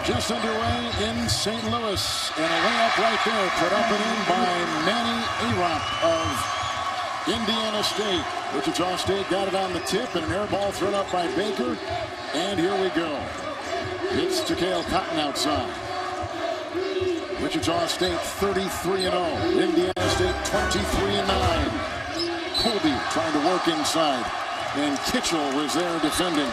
just underway in St. Louis. And a layup right there put up and in by Manny Arop of Indiana State. Wichita State got it on the tip, and an air ball thrown up by Baker. And here we go. It's Takeo Cotton outside. Wichita State 33-0. Indiana State 23-9. Colby trying to work inside. And Kitchell was there defending.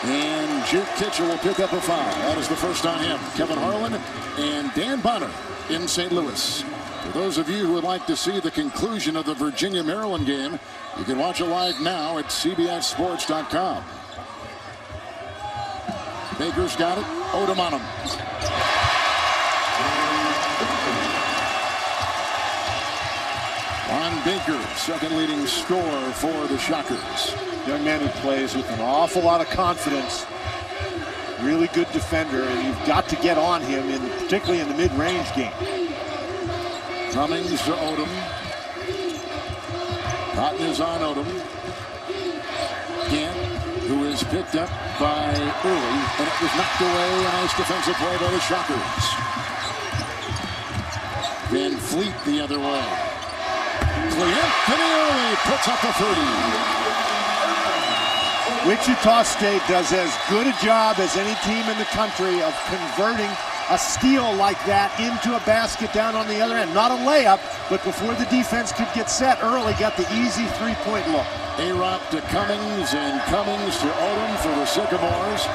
And Jake Kitchell will pick up a foul. That is the first on him. Kevin Harlan and Dan Bonner in St. Louis. For those of you who would like to see the conclusion of the Virginia-Maryland game, you can watch it live now at cbssports.com. Baker's got it. Odom on him. Ron Baker, second leading scorer for the Shockers. Young man who plays with an awful lot of confidence. Really good defender, and you've got to get on him, particularly in the mid-range game. Cummings to Odom. Cotton is on Odom. Gant, who is picked up by Early, and it was knocked away. A nice defensive play by the Shockers. Van Fleet the other way. Anthony Early puts up a 30. Wichita State does as good a job as any team in the country of converting a steal like that into a basket down on the other end. Not a layup, but before the defense could get set, Early got the easy three-point look. Arop to Cummings, and Cummings to Odom for the Sycamores.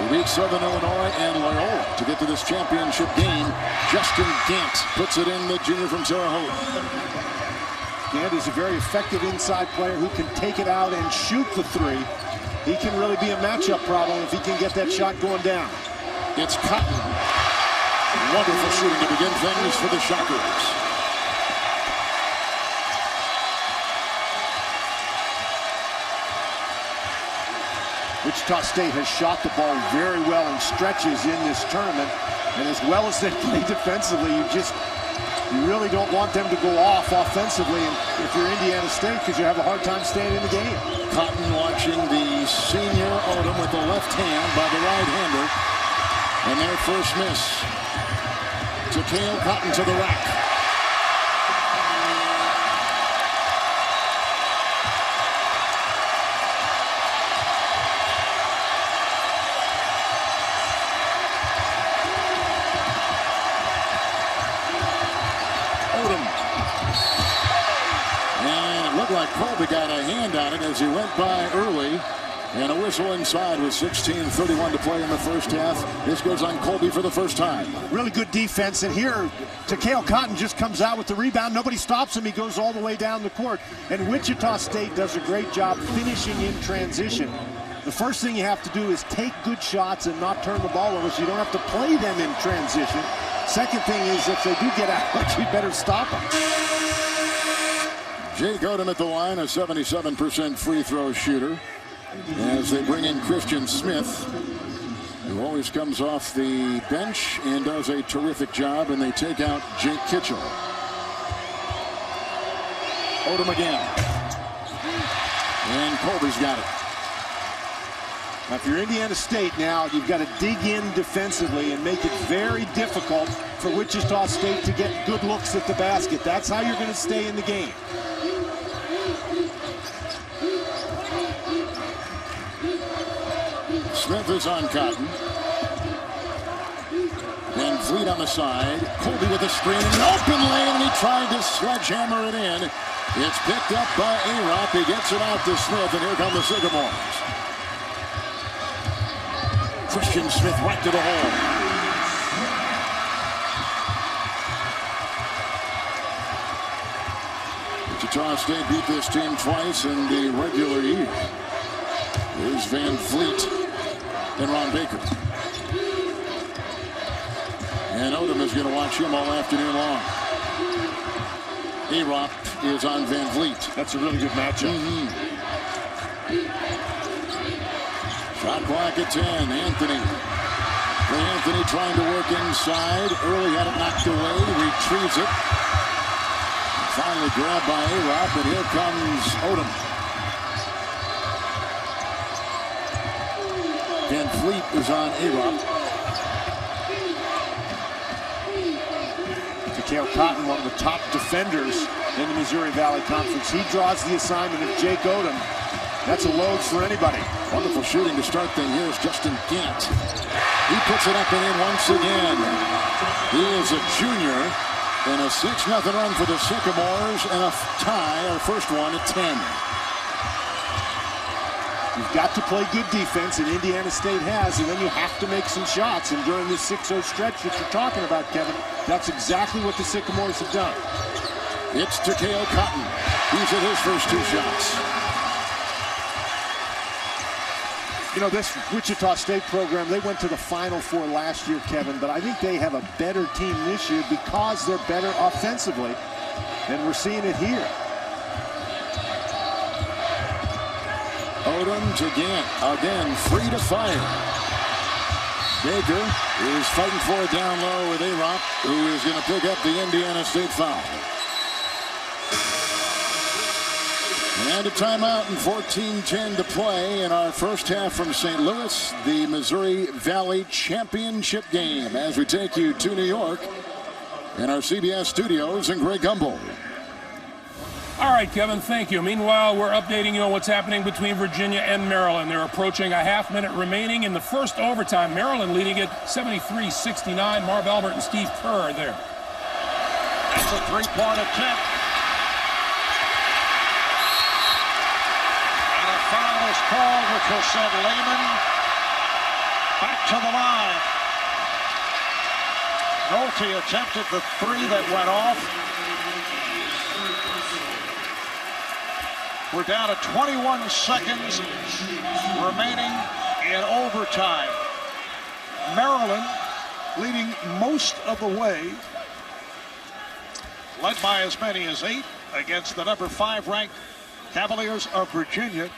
We beat Southern Illinois and Loyola to get to this championship game. Justin Gant puts it in, the junior from Terre Haute. Gant is a very effective inside player who can take it out and shoot the three. He can really be a matchup problem if he can get that shot going down. It's Cotton. Wonderful shooting to begin things for the Shockers. Wichita State has shot the ball very well in stretches in this tournament. And as well as they play defensively, you really don't want them to go off offensively if you're Indiana State, because you have a hard time staying in the game. Cotton watching the senior Odom with the left hand by the right-hander. And their first miss. Takeo Cotton to the rack. Like Colby got a hand on it as he went by Early, and a whistle inside with 16:31 to play in the first half. This goes on Colby for the first time. Really good defense, and here Takeo Cotton just comes out with the rebound. Nobody stops him. He goes all the way down the court, and Wichita State does a great job finishing in transition. The first thing you have to do is take good shots and not turn the ball over, so you don't have to play them in transition. Second thing is, if they do get out, you better stop them. Jake Odom at the line, a 77% free throw shooter, as they bring in Christian Smith, who always comes off the bench and does a terrific job, and they take out Jake Kitchell. Odom again. And Colby's got it. Now, if you're Indiana State now, you've got to dig in defensively and make it very difficult for Wichita State to get good looks at the basket. That's how you're going to stay in the game. Smith is on Cotton. Van Fleet on the side. Colby with a screen in an open lane, and he tried to sledgehammer it in. It's picked up by Arop. He gets it out to Smith, and here come the Sycamores. Christian Smith right to the hole. Wichita State beat this team twice in the regular year. Here's Van Fleet and Ron Baker. And Odom is going to watch him all afternoon long. Arop is on Van Fleet. That's a really good matchup. Shot clock at 10. Anthony trying to work inside. Early had it knocked away. Retrieves it. Finally grabbed by Arop, and here comes Odom. Van Fleet is on Arop. Cale Cotton, one of the top defenders in the Missouri Valley Conference. He draws the assignment of Jake Odom. That's a load for anybody. Wonderful shooting to start things. Here's Justin Gant. He puts it up and in once again. He is a junior, and a 6-0 run for the Sycamores, and a tie, our first one at 10. You've got to play good defense, and Indiana State has, and then you have to make some shots. And during this 6-0 stretch that you're talking about, Kevin, that's exactly what the Sycamores have done. It's to Cale Cotton. He's at his first 2 shots. You know, this Wichita State program, they went to the Final Four last year, Kevin, but I think they have a better team this year because they're better offensively, and we're seeing it here. Odom to Gant, again, free to fire. Baker is fighting for it down low with A-Rock, who is going to pick up the Indiana State foul. And a timeout and 14-10 to play in our first half from St. Louis, the Missouri Valley Championship game, as we take you to New York in our CBS studios in Greg Gumbel. All right, Kevin, thank you. Meanwhile, we're updating you on what's happening between Virginia and Maryland. They're approaching a half-minute remaining in the first overtime. Maryland leading it 73-69. Marv Albert and Steve Kerr are there. That's a three-point attempt. And a foul is called, which will send Lehman back to the line. Nolte attempted the 3 that went off. We're down to 21 seconds remaining in overtime. Maryland leading most of the way, led by as many as 8 against the number 5 ranked Cavaliers of Virginia.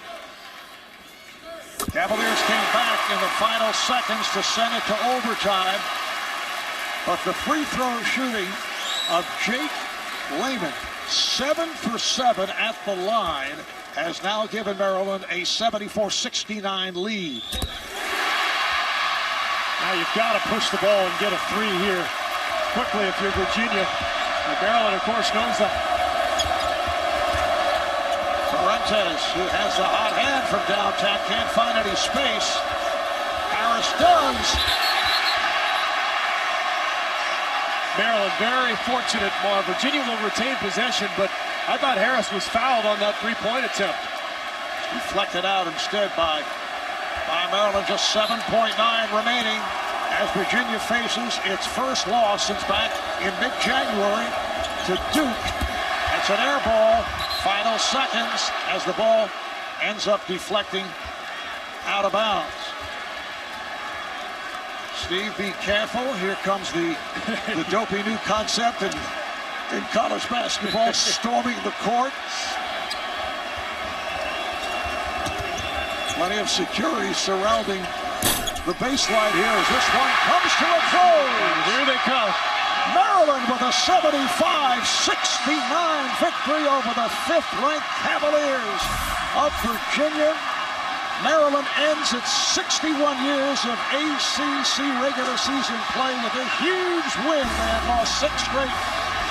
Cavaliers came back in the final seconds to send it to overtime, but the free throw shooting of Jake Lehman, 7 for 7 at the line, has now given Maryland a 74-69 lead. Now you've got to push the ball and get a 3 here quickly if you're Virginia. And Maryland, of course, knows that. Fuentes, who has the hot hand from downtown, can't find any space. Harris does. Maryland very fortunate. Virginia will retain possession, but I thought Harris was fouled on that 3-point attempt. Deflected out instead by Maryland. Just 7.9 remaining as Virginia faces its first loss since back in mid-January to Duke. It's an air ball. Final seconds as the ball ends up deflecting out of bounds. Steve, be careful. Here comes the dopey new concept in college basketball, storming the court. Plenty of security surrounding the baseline here as this one comes to a close. And here they come. Maryland with a 75-69 victory over the 5th-ranked Cavaliers of Virginia. Maryland ends its 61 years of ACC regular season play with a huge win. They had lost 6 straight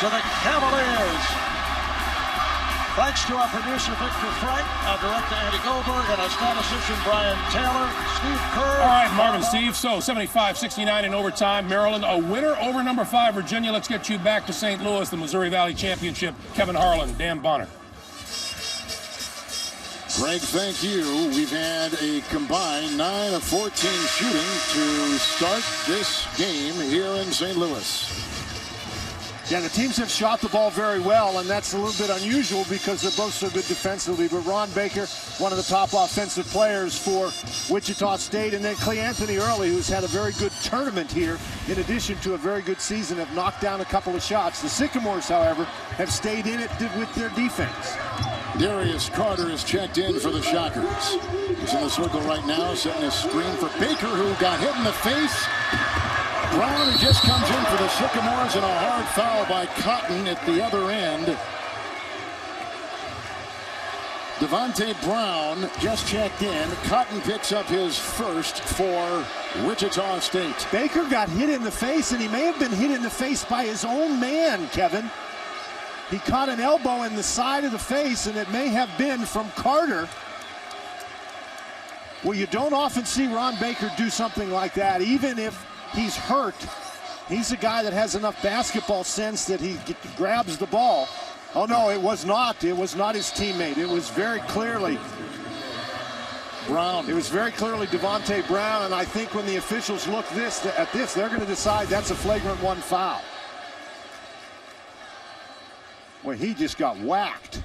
to the Cavaliers. Thanks to our producer, Victor Frank, our director, Andy Goldberg, and our statistician, Brian Taylor, Steve Kerr. All right, Marvin, Steve, so 75-69 in overtime. Maryland, a winner over number 5, Virginia. Let's get you back to St. Louis, the Missouri Valley Championship. Kevin Harlan, Dan Bonner. Greg, thank you. We've had a combined 9 of 14 shooting to start this game here in St. Louis. Yeah, the teams have shot the ball very well, and that's a little bit unusual because they're both so good defensively. But Ron Baker, one of the top offensive players for Wichita State, and then Clay Anthony Early, who's had a very good tournament here, in addition to a very good season, have knocked down a couple of shots. The Sycamores, however, have stayed in it with their defense. Darius Carter is checked in for the Shockers. He's in the circle right now, setting a screen for Baker, who got hit in the face. Brown, who just comes in for the Sycamores, and a hard foul by Cotton at the other end. Devontae Brown just checked in. Cotton picks up his first for Wichita State. Baker got hit in the face, and he may have been hit in the face by his own man, Kevin. He caught an elbow in the side of the face, and it may have been from Carter. Well, you don't often see Ron Baker do something like that, even if he's hurt. He's a guy that has enough basketball sense that he grabs the ball. Oh, no, it was not. It was not his teammate. It was very clearly Brown. It was very clearly Devontae Brown, and I think when the officials look at this, they're going to decide that's a flagrant 1 foul. Well, he just got whacked.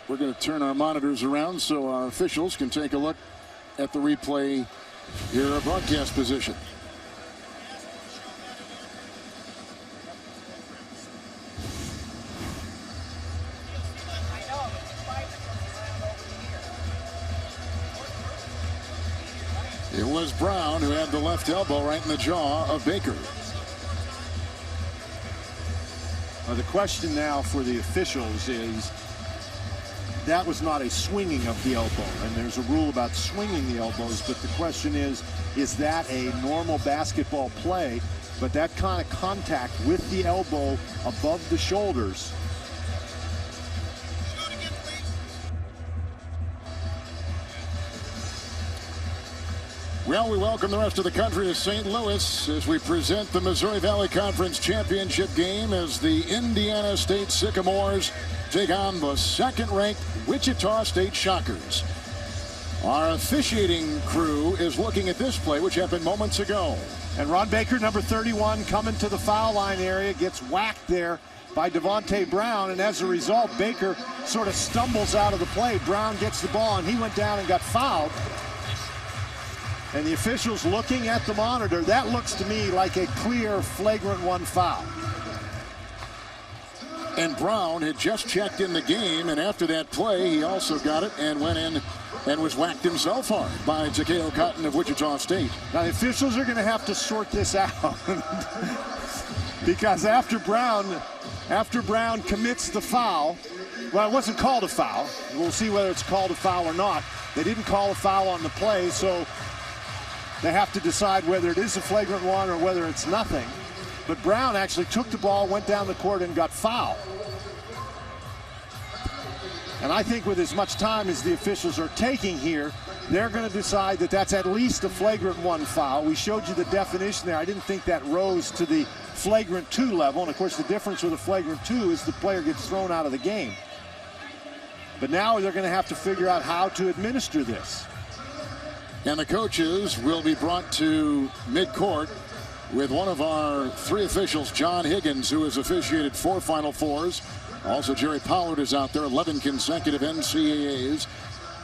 We're going to turn our monitors around so our officials can take a look at the replay here at broadcast position. It was Brown who had the left elbow right in the jaw of Baker. The question now for the officials is, that was not a swinging of the elbow, and there's a rule about swinging the elbows, but the question is that a normal basketball play? But that kind of contact with the elbow above the shoulders. Well, we welcome the rest of the country to St. Louis as we present the Missouri Valley Conference Championship game as the Indiana State Sycamores take on the second-ranked Wichita State Shockers. Our officiating crew is looking at this play, which happened moments ago. And Ron Baker, number 31, coming to the foul line area, gets whacked there by Devontae Brown, and as a result, Baker sort of stumbles out of the play. Brown gets the ball, and he went down and got fouled. And the officials looking at the monitor, that looks to me like a clear flagrant 1 foul. And Brown had just checked in the game, and after that play, he also got it and went in and was whacked himself hard by Takeo Cotton of Wichita State. Now, the officials are going to have to sort this out because after Brown commits the foul, well, it wasn't called a foul. We'll see whether it's called a foul or not. They didn't call a foul on the play, so they have to decide whether it is a flagrant 1 or whether it's nothing. But Brown actually took the ball, went down the court, and got fouled. And I think with as much time as the officials are taking here, they're going to decide that that's at least a flagrant 1 foul. We showed you the definition there. I didn't think that rose to the flagrant 2 level. And, of course, the difference with a flagrant 2 is the player gets thrown out of the game. But now they're going to have to figure out how to administer this. And the coaches will be brought to midcourt with one of our 3 officials, John Higgins, who has officiated 4 Final Fours. Also, Jerry Pollard is out there, 11 consecutive NCAAs.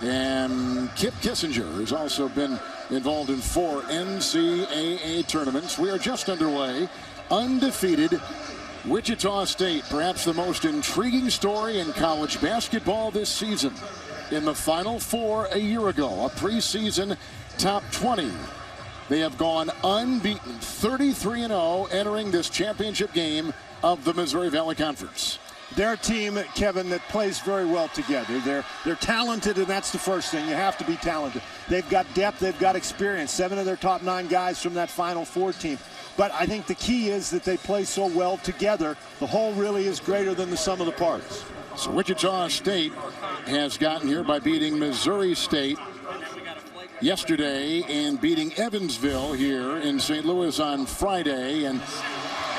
And Kip Kissinger has also been involved in 4 NCAA tournaments. We are just underway. Undefeated Wichita State, perhaps the most intriguing story in college basketball this season. In the Final Four a year ago, a preseason top 20. They have gone unbeaten, 33-0, entering this championship game of the Missouri Valley Conference. They're a team, Kevin, that plays very well together. They're talented, and that's the first thing. You have to be talented. They've got depth, they've got experience. 7 of their top 9 guys from that Final Four team. But I think the key is that they play so well together. The whole really is greater than the sum of the parts. So Wichita State has gotten here by beating Missouri State yesterday and beating Evansville here in St. Louis on Friday. And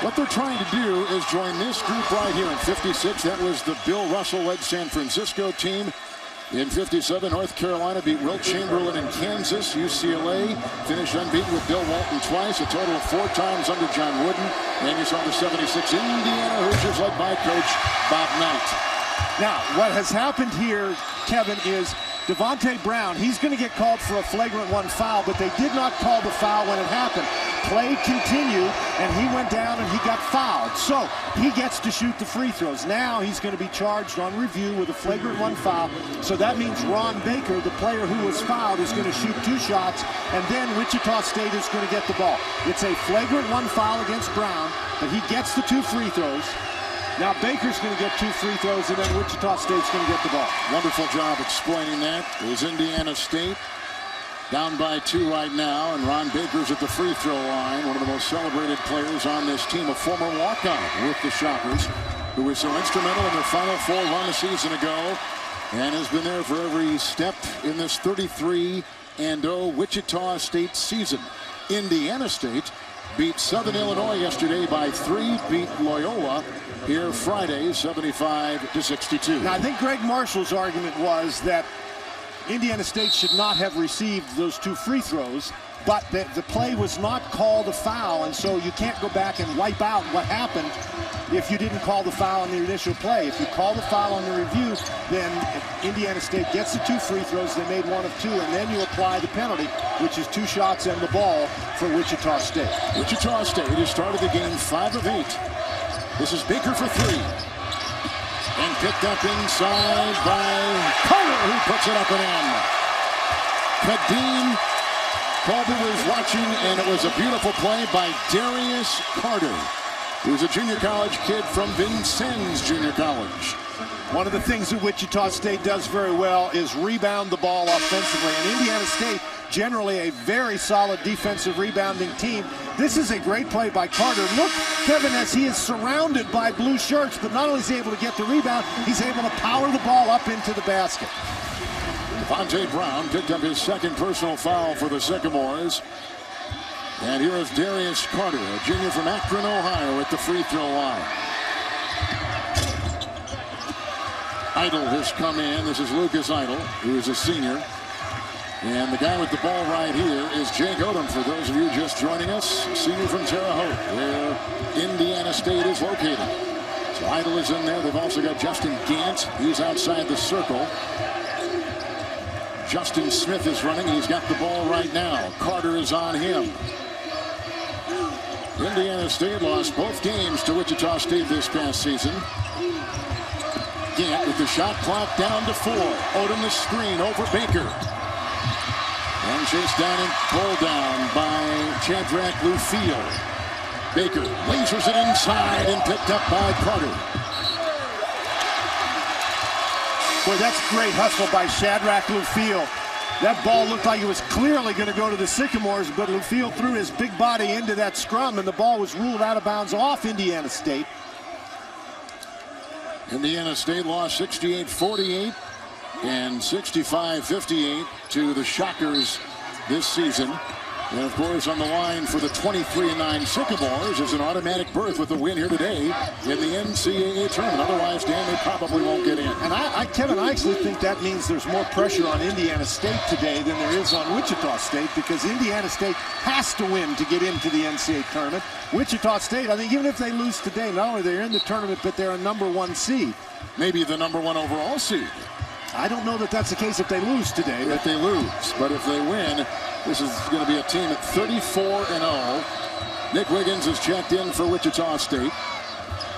what they're trying to do is join this group right here in 56. That was the Bill Russell-led San Francisco team. In 57, North Carolina beat Wilt Chamberlain in Kansas. UCLA finished unbeaten with Bill Walton twice, a total of 4 times under John Wooden. And you saw the 76 Indiana Hoosiers led by Coach Bob Knight. Now, what has happened here, Kevin, is Devontae Brown, he's going to get called for a flagrant 1 foul, but they did not call the foul when it happened. Play continued, and he went down and he got fouled. So he gets to shoot the free throws. Now he's going to be charged on review with a flagrant 1 foul. So that means Ron Baker, the player who was fouled, is going to shoot 2 shots, and then Wichita State is going to get the ball. It's a flagrant 1 foul against Brown, but he gets the 2 free throws. Now Baker's going to get 2 free throws, and then Wichita State's going to get the ball. Wonderful job explaining that. It was Indiana State down by 2 right now, and Ron Baker's at the free throw line. One of the most celebrated players on this team, a former walk-on with the Shockers, who was so instrumental in their Final Four run a season ago, and has been there for every step in this 33-0 Wichita State season. Indiana State beat Southern Illinois yesterday by 3, beat Loyola here Friday 75-62. Now I think Greg Marshall's argument was that Indiana State should not have received those 2 free throws, but the play was not called a foul, and so you can't go back and wipe out what happened if you didn't call the foul in the initial play. If you call the foul on the review, then Indiana State gets the 2 free throws. They made 1 of 2, and then you apply the penalty, which is 2 shots and the ball for Wichita State. Wichita State has started the game 5 of 8. This is Baker for 3. And picked up inside by Carter, who puts it up and in. Kadeem Colby was watching, and it was a beautiful play by Darius Carter, who's a junior college kid from Vincennes Junior College. One of the things that Wichita State does very well is rebound the ball offensively, and Indiana State, generally a very solid defensive rebounding team. This is a great play by Carter. Look, Kevin, as he is surrounded by blue shirts, but not only is he able to get the rebound, he's able to power the ball up into the basket. Devontae Brown picked up his 2nd personal foul for the Sycamores. And here is Darius Carter, a junior from Akron, Ohio, at the free throw line. Idle has come in. This is Lucas Idle, who is a senior. And the guy with the ball right here is Jake Odom, for those of you just joining us, senior from Terre Haute, where Indiana State is located. So Idle is in there. They've also got Justin Gant. He's outside the circle. Justin Smith is running. He's got the ball right now. Carter is on him. Indiana State lost both games to Wichita State this past season. Gant with the shot clock down to 4. Odom the screen over Baker. And chased down and pulled down by Shadrach Lufiel. Baker lasers it inside and picked up by Carter. Boy, that's great hustle by Shadrach Lufiel. That ball looked like it was clearly going to go to the Sycamores, but Lufiel threw his big body into that scrum, and the ball was ruled out of bounds off Indiana State. Indiana State lost 68-48 and 65-58 to the Shockers this season. And of course, on the line for the 23-9 Sycamores is an automatic berth with a win here today in the NCAA tournament. Otherwise, Dan, they probably won't get in. And Kevin, I actually think that means there's more pressure on Indiana State today than there is on Wichita State, because Indiana State has to win to get into the NCAA tournament. Wichita State, I think even if they lose today, not only they're in the tournament, but they're a #1 seed. Maybe the #1 overall seed. I don't know that that's the case if they lose today. If they lose, but if they win, this is going to be a team at 34-0. Nick Wiggins has checked in for Wichita State.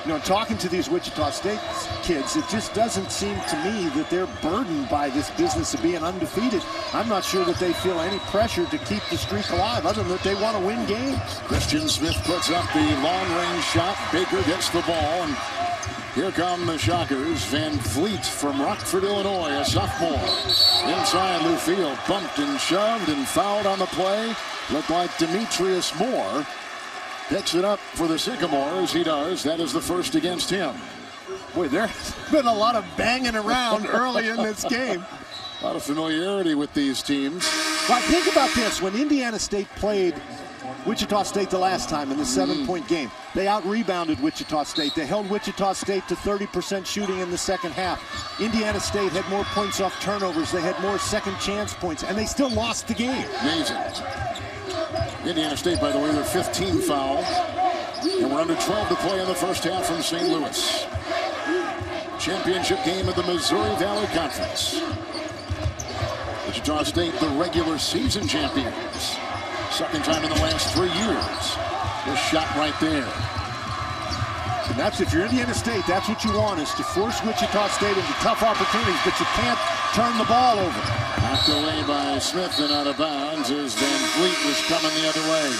You know, talking to these Wichita State kids, it just doesn't seem to me that they're burdened by this business of being undefeated. I'm not sure that they feel any pressure to keep the streak alive, other than that they want to win games. Christian Smith puts up the long-range shot. Baker gets the ball, and here come the Shockers. Van Fleet from Rockford, Illinois, a sophomore. Inside, Lufiel bumped and shoved and fouled on the play. Looked like Demetrius Moore picks it up for the Sycamores. He does. That is the first against him. Boy, there's been a lot of banging around early in this game. A lot of familiarity with these teams. But think about this. When Indiana State played Wichita State the last time in the 7-point game, they out-rebounded Wichita State. They held Wichita State to 30% shooting in the second half. Indiana State had more points off turnovers. They had more second chance points, and they still lost the game. Amazing. Indiana State, by the way, their 15 foul. And we're under 12 to play in the first half from St. Louis. Championship game of the Missouri Valley Conference. Wichita State, the regular season champions. Second time in the last 3 years. This shot right there. And that's, if you're Indiana State, that's what you want, is to force Wichita State into tough opportunities, but you can't turn the ball over. Knocked away by Smith and out of bounds as Van Vliet was coming the other way.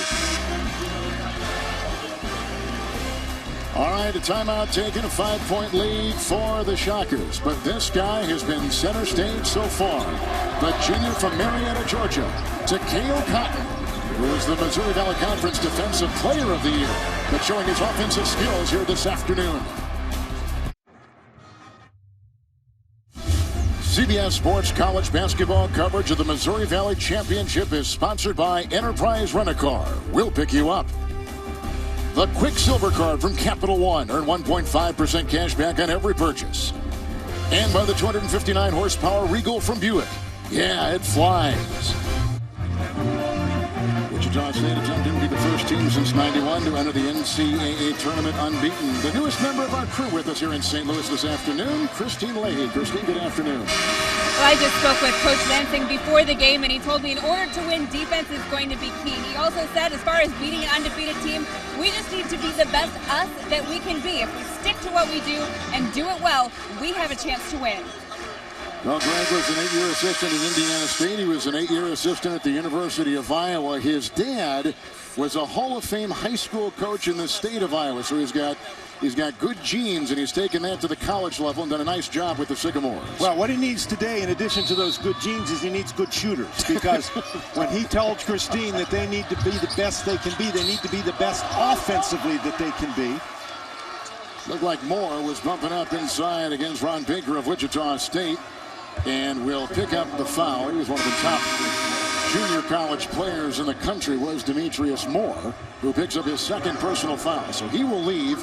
All right, a timeout taken, a 5-point lead for the Shockers. But this guy has been center stage so far. The junior from Marietta, Georgia, Takeo Cotton, who is the Missouri Valley Conference Defensive Player of the Year, but showing his offensive skills here this afternoon. CBS Sports College basketball coverage of the Missouri Valley Championship is sponsored by Enterprise Rent-A-Car. We'll pick you up. The Quicksilver Card from Capital One. Earn 1.5% cash back on every purchase. And by the 259 horsepower Regal from Buick. Yeah, it flies. Wichita State attempting to be the first team since '91 to enter the NCAA tournament unbeaten. The newest member of our crew with us here in St. Louis this afternoon, Christine Leahy. Christine, good afternoon. Well, I just spoke with Coach Lansing before the game, and he told me in order to win, defense is going to be key. He also said, as far as beating an undefeated team, we just need to be the best us that we can be. If we stick to what we do and do it well, we have a chance to win. Well, Greg was an 8-year assistant at Indiana State. He was an 8-year assistant at the University of Iowa. His dad was a Hall of Fame high school coach in the state of Iowa, so he's got good genes, and he's taken that to the college level and done a nice job with the Sycamores. Well, what he needs today, in addition to those good genes, is he needs good shooters. Because when he told Christine that they need to be the best they can be, they need to be the best offensively that they can be. Looked like Moore was bumping up inside against Ron Baker of Wichita State, and will pick up the foul. He was one of the top junior college players in the country, was Demetrius Moore, who picks up his second personal foul. So he will leave,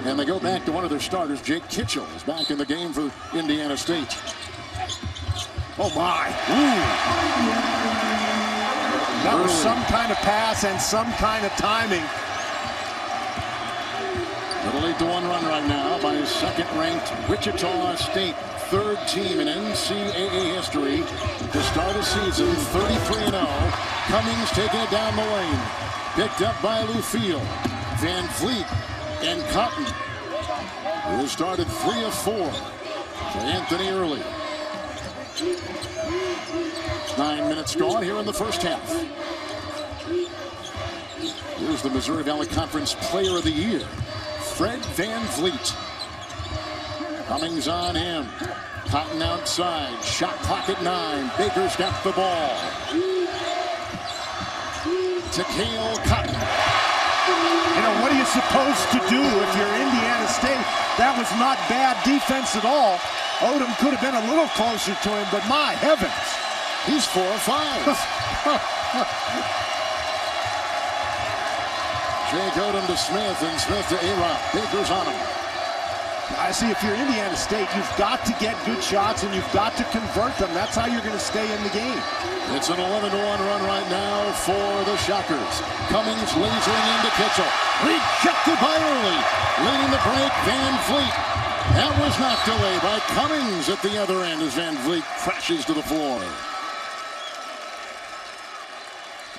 and they go back to one of their starters. Jake Kitchell is back in the game for Indiana State. Oh, my. Ooh. That was some kind of pass and some kind of timing. Little 8-1 run right now by second-ranked Wichita State. Third team in NCAA history to start a season 33-0. Cummings taking it down the lane. Picked up by Lufield. Van Vliet and Cotton, who has started 3 of 4 for Anthony Early. 9 minutes gone here in the first half. Here's the Missouri Valley Conference Player of the Year, Fred Van Vliet. Cummings on him. Cotton outside. Shot clock at 9. Baker's got the ball. Takeo Cotton. You know, what are you supposed to do if you're Indiana State? That was not bad defense at all. Odom could have been a little closer to him, but my heavens. He's 4 of 5. Jake Odom to Smith, and Smith to A-Rob. Baker's on him. I see, if you're Indiana State, you've got to get good shots and you've got to convert them. That's how you're going to stay in the game. It's an 11-1 run right now for the Shockers. Cummings lasering into Kitchell. Rejected by Early. Leading the break, Van Vliet. That was knocked away by Cummings at the other end as Van Vliet crashes to the floor.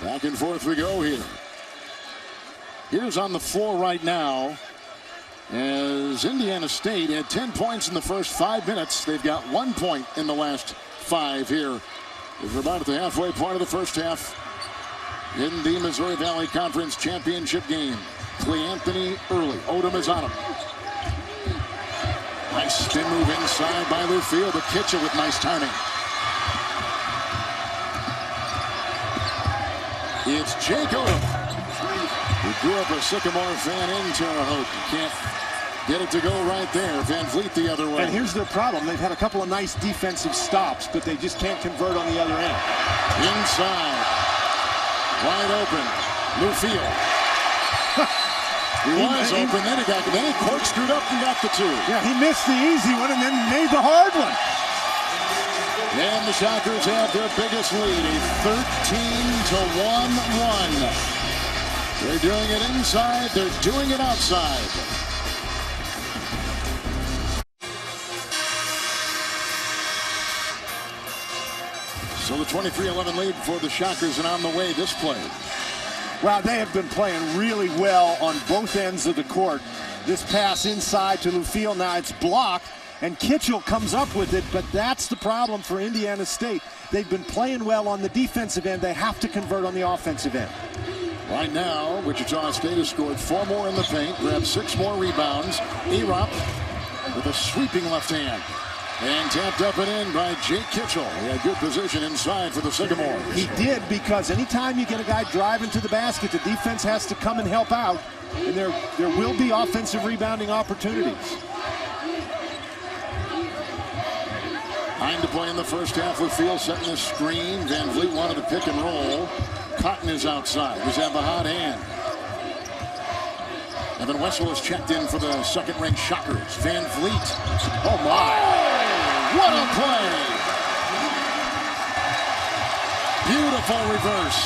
Back and forth we go here. Here's on the floor right now, as Indiana State had 10 points in the first 5 minutes. They've got 1 point in the last 5 here. We're about at the halfway point of the first half in the Missouri Valley Conference Championship game. Anthony Early. Odom is on him. Nice spin move inside by Lufield, but Kitchell with nice timing. It's Jake Odom, who grew up a Sycamore fan in Terre Haute. Can't get it to go right there. Van Vliet the other way. And here's their problem. They've had a couple of nice defensive stops, but they just can't convert on the other end. Inside. Wide open. Lufield. He was open, then he corkscrewed up and got the 2. Yeah, he missed the easy one and then made the hard one. And the Shockers have their biggest lead, a 13-1 run. They're doing it inside, they're doing it outside. So the 23-11 lead for the Shockers, and on the way this play. Well, they have been playing really well on both ends of the court. This pass inside to Lufiel, now it's blocked, and Kitchell comes up with it, but that's the problem for Indiana State. They've been playing well on the defensive end. They have to convert on the offensive end. Right now, Wichita State has scored 4 more in the paint, grabbed 6 more rebounds. Erop with a sweeping left hand. And tapped up and in by Jake Kitchell. He had good position inside for the Sycamores. He did, because anytime you get a guy driving to the basket, the defense has to come and help out. And there will be offensive rebounding opportunities. Time to play in the first half. Lufiel setting the screen. Van Vliet wanted to pick and roll. Cotton is outside. He's have a hot hand. Evan Wessel is checked in for the second-ranked Shockers. Van Vliet. Oh, my. What a play. Beautiful reverse.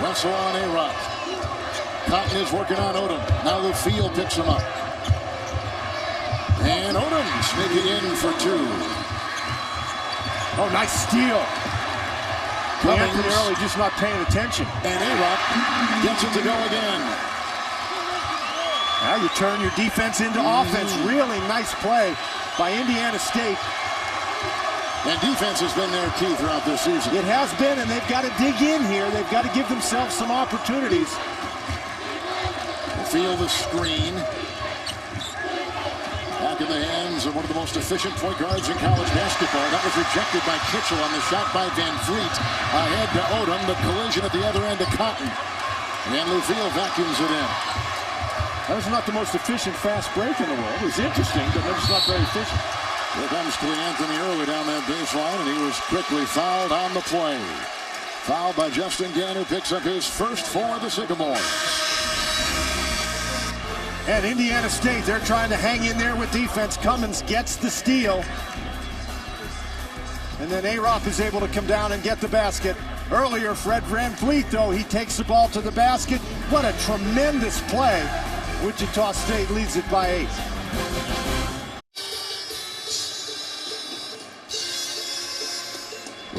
Wessel on A-Rock. Cotton is working on Odom. Now Lufiel picks him up. And Odom sneaking in for 2. Oh, nice steal. Anthony early just not paying attention. And A-Rock gets it to go again. Now you turn your defense into offense. Really nice play by Indiana State. And defense has been their key throughout this season. It has been, and they've got to dig in here. They've got to give themselves some opportunities. Feel the screen. Back in the hands of one of the most efficient point guards in college basketball. That was rejected by Kitchell on the shot by Van Vliet. Ahead to Odom. The collision at the other end to Cotton. And Lufiel vacuums it in. That was not the most efficient fast break in the world. It was interesting, but that's not very efficient. Here comes Anthony early down that baseline, and he was quickly fouled on the play. Fouled by Justin Gann, who picks up his first for the Sycamores. And Indiana State, they're trying to hang in there with defense. Cummins gets the steal. And then A-Rock is able to come down and get the basket. Earlier, Fred Van Vliet, though, he takes the ball to the basket. What a tremendous play. Wichita State leads it by 8.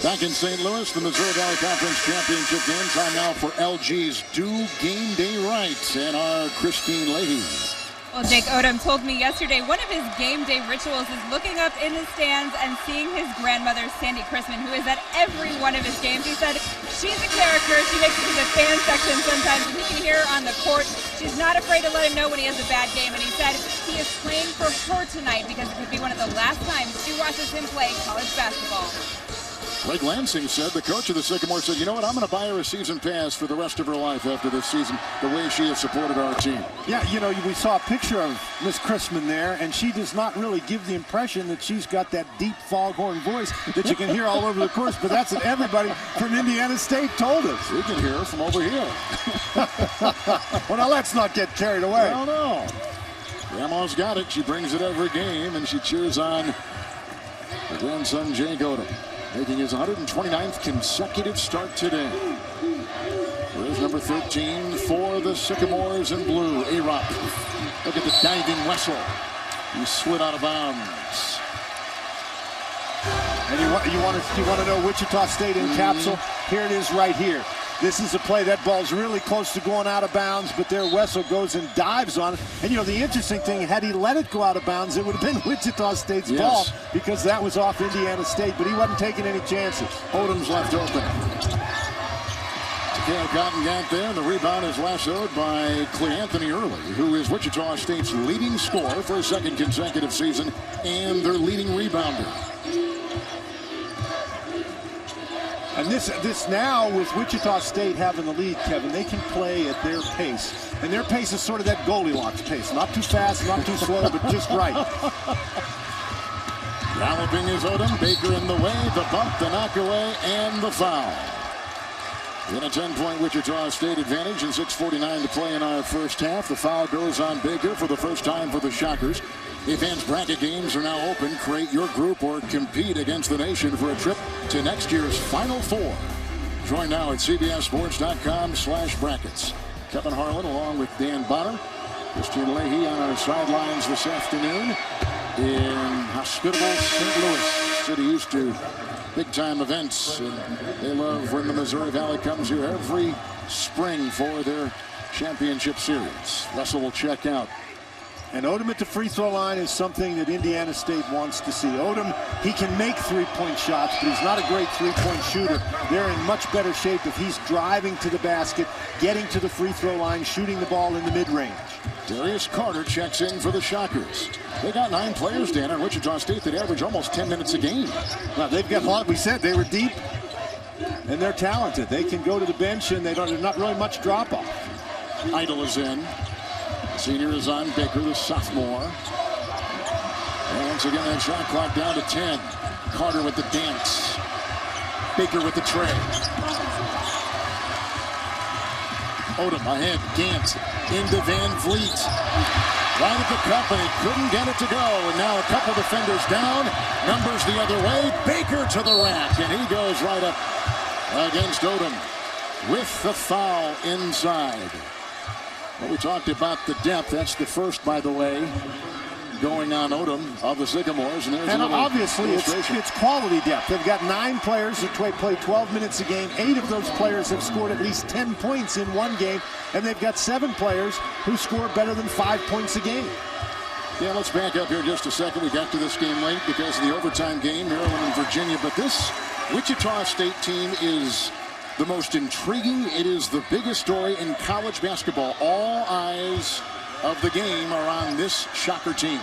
Back in St. Louis, the Missouri Valley Conference Championship game. Time now for LG's Do Game Day Right and our Christine Leahy. Well, Jake Odom told me yesterday one of his game day rituals is looking up in the stands and seeing his grandmother, Sandy Chrisman, who is at every one of his games. He said she's a character. She makes it to the fan section sometimes, and he can hear her on the court. She's not afraid to let him know when he has a bad game, and he said he is playing for her tonight because it could be one of the last times she watches him play college basketball. Greg Lansing said, the coach of the Sycamores said, you know what, I'm going to buy her a season pass for the rest of her life after this season, the way she has supported our team. Yeah, you know, we saw a picture of Miss Chrisman there, and she does not really give the impression that she's got that deep foghorn voice that you can hear all over the course, but that's what everybody from Indiana State told us. We can hear her from over here. Well, now let's not get carried away. No, no. Grandma's got it. She brings it every game, and she cheers on her grandson, Jake Odom, making his 129th consecutive start today. Here's number 13 for the Sycamores in blue, A-Rock. Look at the diving Wessel. He slid out of bounds. And you want to know Wichita State in capsule? Here it is right here. This is a play. That ball's really close to going out of bounds, but there Wessel goes and dives on it. And, you know, the interesting thing, had he let it go out of bounds, it would have been Wichita State's ball because that was off Indiana State, but he wasn't taking any chances. Odom's left open. Takeo Cotton got there. The rebound is lassoed by Anthony Early, who is Wichita State's leading scorer for a second consecutive season and their leading rebounder. And this now, with Wichita State having the lead, Kevin, they can play at their pace. And their pace is sort of that Goldilocks pace. Not too fast, not too slow, but just right. Galloping is Odom. Baker in the way. The bump, the knockaway, and the foul. In a 10-point Wichita State advantage and 6:49 to play in our first half. The foul goes on Baker for the first time for the Shockers. Advanced bracket games are now open. Create your group or compete against the nation for a trip to next year's Final Four. Join now at cbssports.com/brackets. Kevin Harlan along with Dan Bonner. Christine Leahy on our sidelines this afternoon. in hospitable St. Louis. City used to big-time events, and they love when the Missouri Valley comes here every spring for their championship series. Russell will check out. And Odom at the free throw line is something that Indiana State wants to see. Odom, he can make three-point shots, but he's not a great three-point shooter. They're in much better shape if he's driving to the basket, getting to the free throw line, shooting the ball in the mid-range. Darius Carter checks in for the Shockers. They got 9 players, Dan, on Wichita State that average almost 10 minutes a game. Now, they've got a lot. We said they were deep, and they're talented. They can go to the bench, and there's not really much drop-off. Idle is in. Senior is on Baker, the sophomore. And once again, that shot clock down to 10. Carter with the dance. Baker with the tray. Odom ahead. Gant into Van Vliet. Right at the cup, and he couldn't get it to go. And now a couple defenders down. Numbers the other way. Baker to the rack, and he goes right up against Odom with the foul inside. Well, we talked about the depth. That's the first, by the way, going on Odom of the Sycamores. And obviously, it's quality depth. They've got 9 players that play 12 minutes a game. 8 of those players have scored at least 10 points in one game. And they've got 7 players who score better than 5 points a game. Yeah, let's back up here just a second. We got to this game late because of the overtime game, Maryland and Virginia. But this Wichita State team is the most intriguing. It is the biggest story in college basketball. All eyes of the game are on this Shocker team.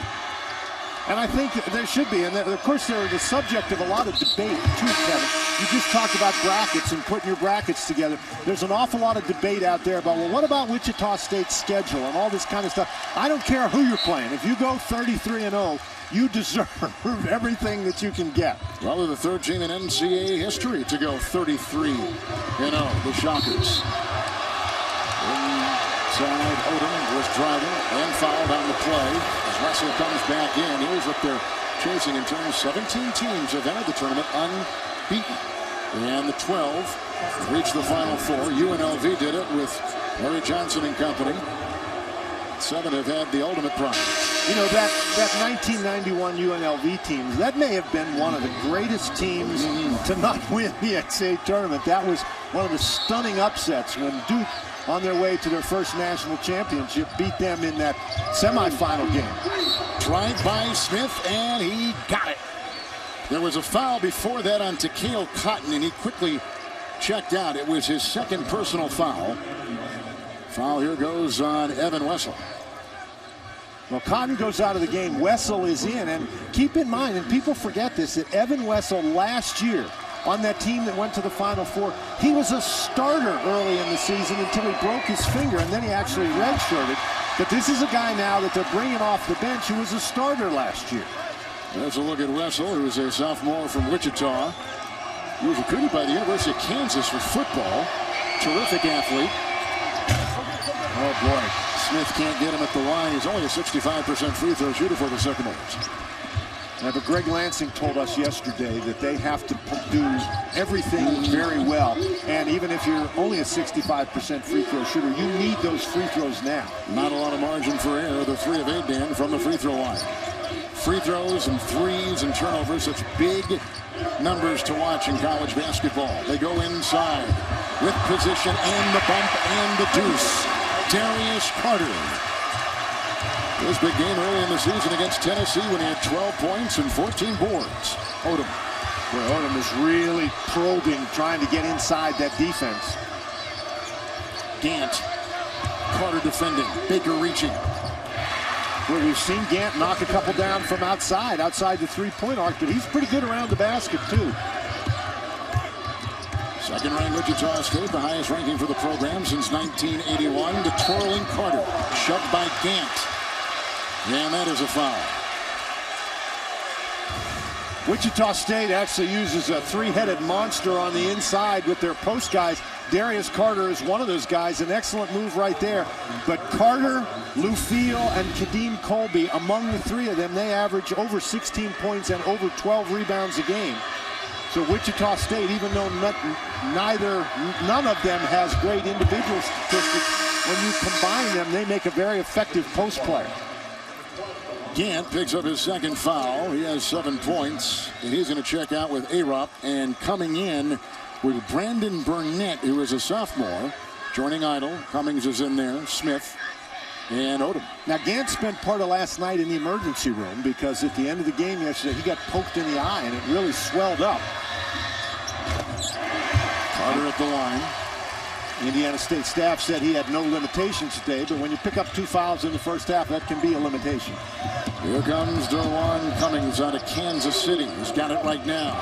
And I think there should be. And of course, they're the subject of a lot of debate, too, Kevin. You just talked about brackets and putting your brackets together. There's an awful lot of debate out there about, well, what about Wichita State's schedule and all this kind of stuff. I don't care who you're playing. If you go 33-0, you deserve everything that you can get. Well, they're the 3rd team in NCAA history to go 33-0, the Shockers. Inside, Odom was driving and fouled on the play. As Russell comes back in, here's what they're chasing in terms. 17 teams have entered the tournament unbeaten. And the 12 reached the Final Four. UNLV did it with Larry Johnson and company. 7 have had the ultimate prize. You know, that 1991 UNLV team, that may have been one of the greatest teams to not win the NCAA tournament. That was one of the stunning upsets when Duke, on their way to their first national championship, beat them in that semifinal game. Tried by Smith, and he got it. There was a foul before that on Takeo Cotton, and he quickly checked out. It was his 2nd personal foul. Foul here goes on Evan Wessel. Well, Cotton goes out of the game. Wessel is in. And keep in mind, and people forget this, that Evan Wessel last year on that team that went to the Final Four, he was a starter early in the season until he broke his finger, and then he actually redshirted. But this is a guy now that they're bringing off the bench who was a starter last year. There's a look at Wessel, who is a sophomore from Wichita. He was recruited by the University of Kansas for football. Terrific athlete. Oh, boy. Smith can't get him at the line. He's only a 65% free throw shooter for the Sycamores. Yeah, but Greg Lansing told us yesterday that they have to do everything very well. And even if you're only a 65% free throw shooter, you need those free throws now. Not a lot of margin for error. The 3 of 8, Dan, from the free throw line. Free throws and threes and turnovers, such big numbers to watch in college basketball. They go inside with position and the bump and the deuce. Darius Carter. His big game early in the season against Tennessee when he had 12 points and 14 boards. Odom. Well, Odom is really probing, trying to get inside that defense. Gant. Carter defending. Baker reaching. Well, we've seen Gant knock a couple down from outside the three-point arc, but he's pretty good around the basket, too. Second-ranked Wichita State, the highest ranking for the program since 1981. The twirling Carter, shoved by Gant. And that is a foul. Wichita State actually uses a 3-headed monster on the inside with their post guys. Darius Carter is one of those guys. An excellent move right there. But Carter, Lufiel, and Kadeem Colby, among the 3 of them, they average over 16 points and over 12 rebounds a game. So Wichita State, even though none of them has great individual statistics, when you combine them, they make a very effective post player. Gant picks up his second foul. He has 7 points, and he's going to check out with Arup. And coming in with Brandon Burnett, who is a sophomore, joining Idle. Cummings is in there, Smith, and Odom. Now, Gant spent part of last night in the emergency room because at the end of the game yesterday, he got poked in the eye, and it really swelled up. Carter at the line. The Indiana State staff said he had no limitations today, but when you pick up 2 fouls in the first half, that can be a limitation. Here comes DeJuan Cummings out of Kansas City. He's got it right now.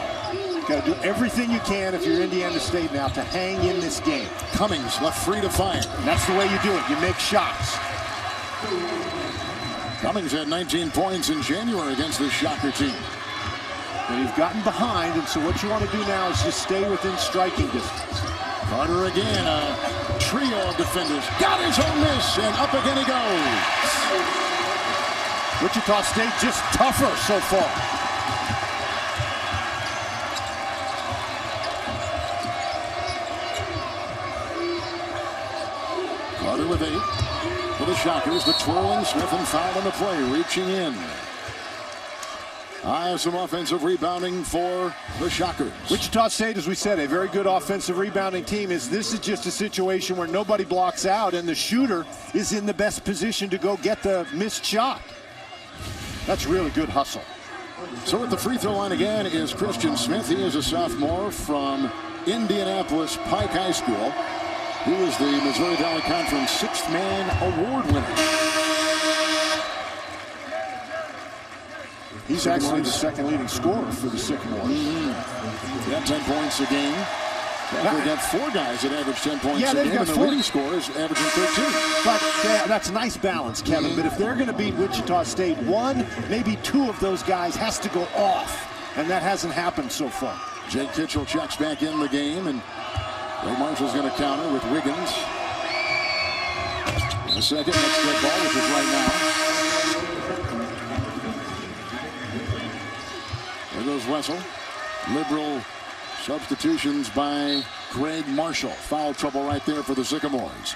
Got to do everything you can if you're Indiana State now to hang in this game. Cummings left free to fire. And that's the way you do it. You make shots. Cummings had 19 points in January against this Shocker team. And you've gotten behind, and so what you want to do now is just stay within striking distance. Carter again, a trio of defenders. Got his own miss, and up again he goes. Wichita State just tougher so far. Carter with 8. For the Shockers, the twirling Smith and foul on the play, reaching in. Some offensive rebounding for the Shockers. Wichita State, as we said, a very good offensive rebounding team. This is just a situation where nobody blocks out and the shooter is in the best position to go get the missed shot. That's really good hustle. So at the free throw line again is Christian Smith. He is a sophomore from Indianapolis Pike High School. He was the Missouri Valley Conference 6th Man Award winner. He's actually the second leading scorer for the Sycamores. Yeah, 10 points a game. They've got 4 guys that average 10 points a game, and the leading scorer is averaging 13. But that's a nice balance, Kevin. But if they're going to beat Wichita State, 1, maybe 2 of those guys has to go off, and that hasn't happened so far. Jake Kitchell checks back in the game, and Ray Marshall's going to counter with Wiggins. In the second, next red ball, which is right now. There goes Wessel. Liberal substitutions by Greg Marshall. Foul trouble right there for the Sycamores.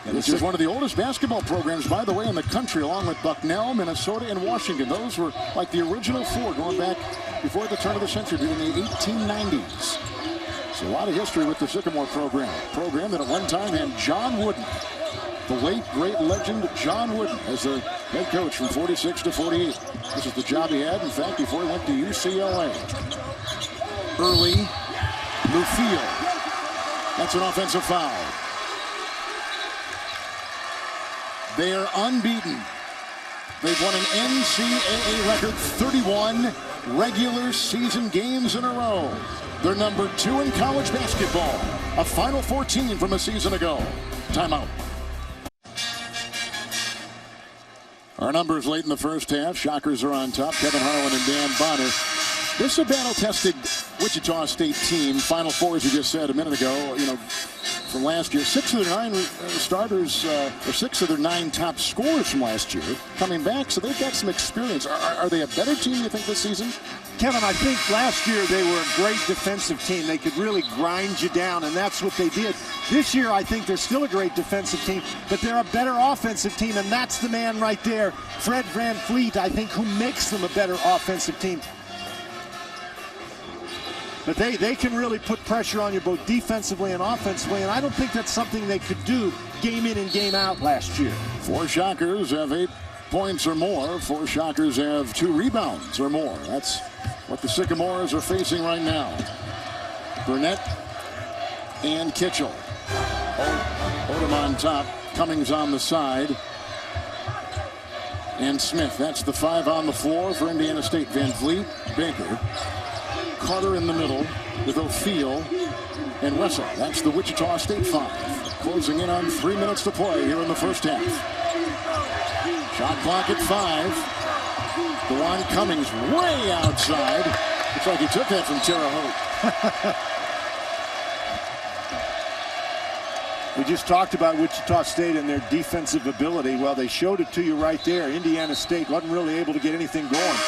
This is one of the oldest basketball programs, by the way, in the country, along with Bucknell, Minnesota, and Washington. Those were like the original 4 going back before the turn of the century, in the 1890s. So a lot of history with the Sycamore program. Program that at one time had John Wooden, the late, great legend John Wooden, as the head coach from 46 to 48. This is the job he had, in fact, before he went to UCLA. Early, Lufield. That's an offensive foul. They are unbeaten. They've won an NCAA record 31 regular season games in a row. They're number 2 in college basketball. A Final 14 from a season ago. Timeout. Our numbers late in the first half. Shockers are on top. Kevin Harlan and Dan Bonner. This is a battle-tested Wichita State team. Final 4, as you just said a minute ago, from last year. 6 of their 9 starters, or 6 of their 9 top scorers from last year, coming back, so they've got some experience. Are they a better team, you think, this season? Kevin, I think last year they were a great defensive team. They could really grind you down, and that's what they did. This year, I think they're still a great defensive team, but they're a better offensive team, and that's the man right there, Fred VanVleet, I think, who makes them a better offensive team. But they can really put pressure on you both defensively and offensively, and I don't think that's something they could do game in and game out last year. 4 Shockers have 8 points or more. 4 Shockers have 2 rebounds or more. That's what the Sycamores are facing right now. Burnett and Kitchell. Odom on top. Cummings on the side. And Smith. That's the 5 on the floor for Indiana State. VanVleet, Baker. Carter in the middle with O'Feel and Wessel. That's the Wichita State 5. Closing in on 3 minutes to play here in the first half. Shot clock at 5. DeJuan Cummings way outside. Looks like he took that from Terre Haute. We just talked about Wichita State and their defensive ability. Well, they showed it to you right there. Indiana State wasn't really able to get anything going.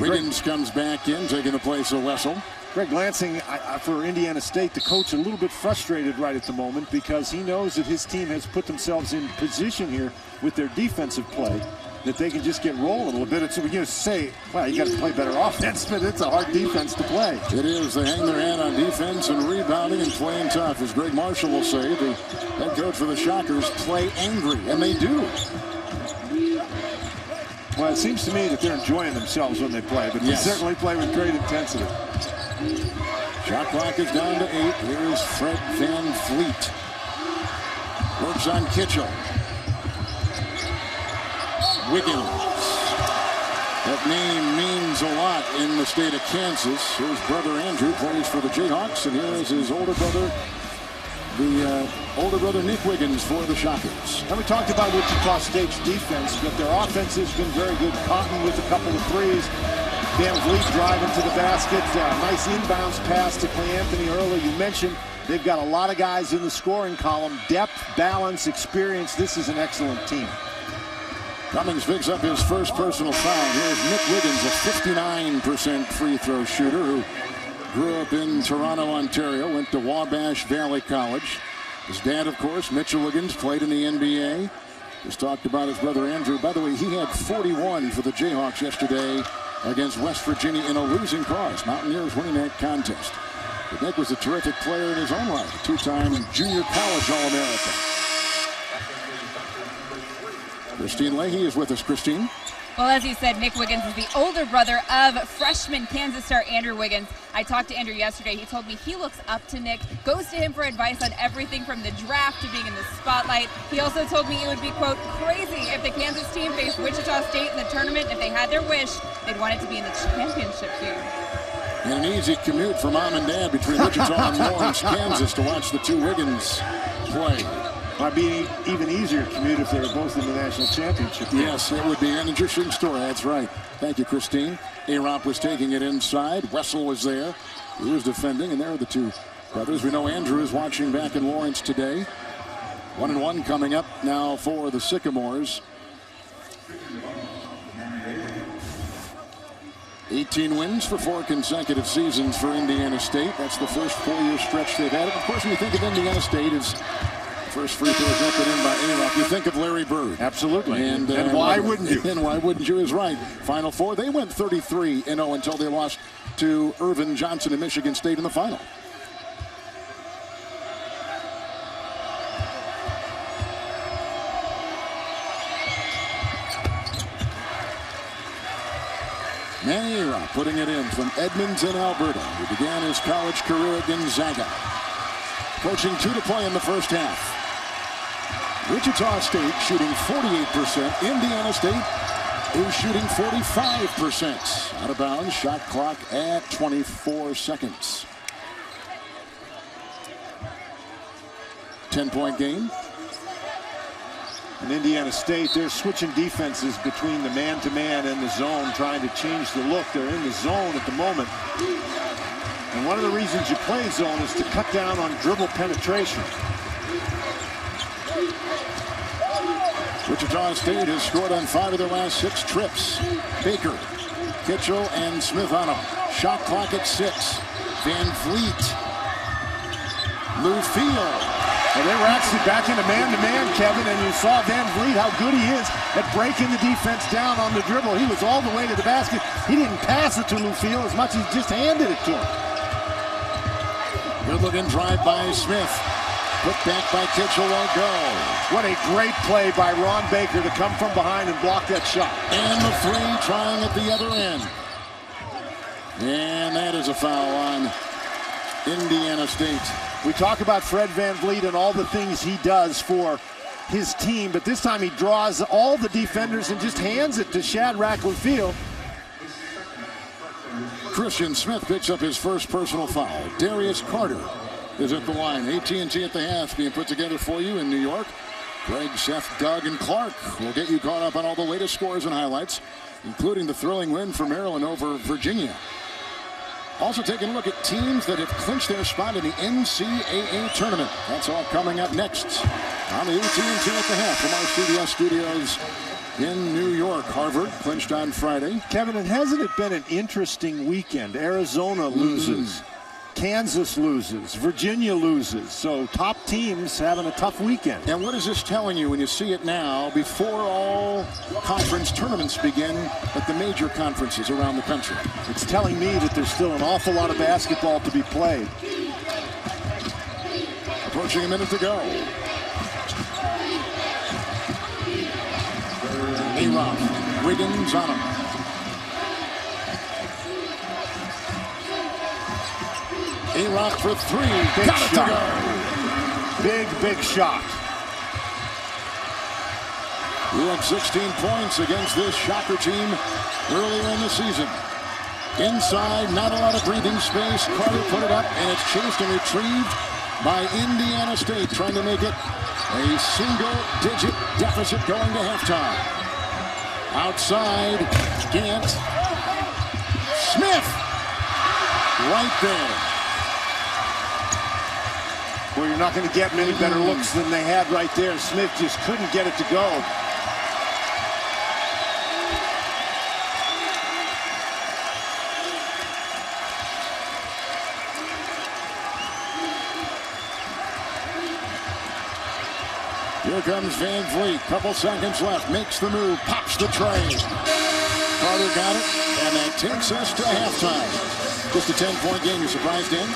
Wiggins comes back in, taking the place of Wessel. Greg Lansing, for Indiana State, the coach, a little bit frustrated right at the moment because he knows that his team has put themselves in position here with their defensive play that they can just get rolling a little bit. It's, you say, well, you got to play better offense, but it's a hard defense to play. It is. They hang their hat on defense and rebounding and playing tough. As Greg Marshall will say, the head coach for the Shockers, play angry, and they do. Well, it seems to me that they're enjoying themselves when they play, but they certainly play with great intensity. Shot clock is down to 8. Here's Fred Van Vliet. Works on Kitchell. Wiggins. That name means a lot in the state of Kansas. His brother Andrew plays for the Jayhawks, and here is his older brother, Nick Wiggins for the Shockers. And we talked about Wichita State's defense, but their offense has been very good. Cotton with a couple of threes. Van Vliet driving to the basket. Nice inbounds pass to Clay Anthony earlier. You mentioned they've got a lot of guys in the scoring column. Depth, balance, experience. This is an excellent team. Cummings picks up his first personal foul. Here's Nick Wiggins, a 59% free throw shooter who grew up in Toronto, Ontario, went to Wabash Valley College. His dad, of course, Mitchell Wiggins, played in the NBA. Just talked about his brother Andrew. By the way, he had 41 for the Jayhawks yesterday against West Virginia in a losing cause. Mountaineers winning that contest. But Nick was a terrific player in his own right, a two-time junior college All-American. Christine Leahy is with us. Christine? Well, as you said, Nick Wiggins is the older brother of freshman Kansas star Andrew Wiggins. I talked to Andrew yesterday. He told me he looks up to Nick, goes to him for advice on everything from the draft to being in the spotlight. He also told me it would be, quote, crazy if the Kansas team faced Wichita State in the tournament. If they had their wish, they'd want it to be in the championship game. And an easy commute for mom and dad between Wichita and Lawrence, Kansas, to watch the two Wiggins play. Might be even easier commute if they were both in the national championship. Yes, it would be an interesting story. That's right. Thank you, Christine. A-Romp was taking it inside. Wessel was there. He was defending, and there are the two brothers. We know Andrew is watching back in Lawrence today. 1-1 coming up now for the Sycamores. 18 wins for 4 consecutive seasons for Indiana State. That's the first 4-year stretch they've had. Of course, when you think of Indiana State as first free throw is put in by A-Romp, you think of Larry Bird. Absolutely. And why wouldn't you? And why wouldn't you is right. Final Four, they went 33-0 until they lost to Irvin Johnson and Michigan State in the final. Manny A-Romp putting it in from Edmonton, Alberta. He began his college career at Gonzaga. Coaching 2 to play in the first half. Wichita State shooting 48%. Indiana State is shooting 45%. Out of bounds, shot clock at 24 seconds. 10-point game. In Indiana State, they're switching defenses between the man-to-man and the zone, trying to change the look. They're in the zone at the moment. And one of the reasons you play zone is to cut down on dribble penetration. Wichita State has scored on 5 of their last 6 trips. Baker, Kitchell, and Smith on them. Shot clock at 6. Van Vliet. Lou Field. And they were actually back into man-to-man, Kevin, and you saw Van Vliet, how good he is at breaking the defense down on the dribble. He was all the way to the basket. He didn't pass it to Lou Field as much as he just handed it to him. Good-looking drive by Smith. Put back by Kitchell, won't go. What a great play by Ron Baker to come from behind and block that shot. And the 3 trying at the other end. And that is a foul on Indiana State. We talk about Fred Van Vliet and all the things he does for his team, but this time he draws all the defenders and just hands it to Shadrack Luffield. Christian Smith picks up his first personal foul. Darius Carter is at the line. AT&T at the half being put together for you in New York. Greg, Seth, Doug, and Clark will get you caught up on all the latest scores and highlights, including the thrilling win for Maryland over Virginia. Also taking a look at teams that have clinched their spot in the NCAA tournament. That's all coming up next on the AT&T at the half from our CBS studios in New York. Harvard clinched on Friday. Kevin, and hasn't it been an interesting weekend? Arizona loses. Kansas loses. Virginia loses. So top teams having a tough weekend. And what is this telling you when you see it now before all conference tournaments begin at the major conferences around the country? It's telling me that there's still an awful lot of basketball to be played. Approaching a minute to go. A-Rob, Wiggins on him. A-Rock for three. Got it to go. Big shot. He had 16 points against this Shocker team earlier in the season. Inside, not a lot of breathing space. Carter put it up, and it's chased and retrieved by Indiana State, trying to make it a single-digit deficit going to halftime. Outside, Gant. Smith! Right there. Well, you're not going to get many better looks than they had right there. Smith just couldn't get it to go. Here comes Van Vliet. Couple seconds left. Makes the move. Pops the tray. Carter got it. And that takes us to halftime. Just a 10-point game. You're surprised in?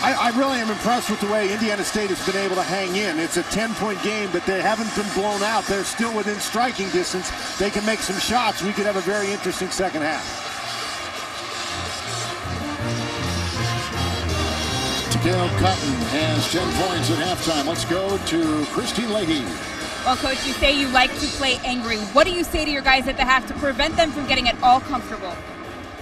I really am impressed with the way Indiana State has been able to hang in. It's a 10-point game, but they haven't been blown out. They're still within striking distance. They can make some shots. We could have a very interesting second half. Gail Cotton has 10 points at halftime. Let's go to Christine Leahy. Well, Coach, you say you like to play angry. What do you say to your guys at the half to prevent them from getting it all comfortable?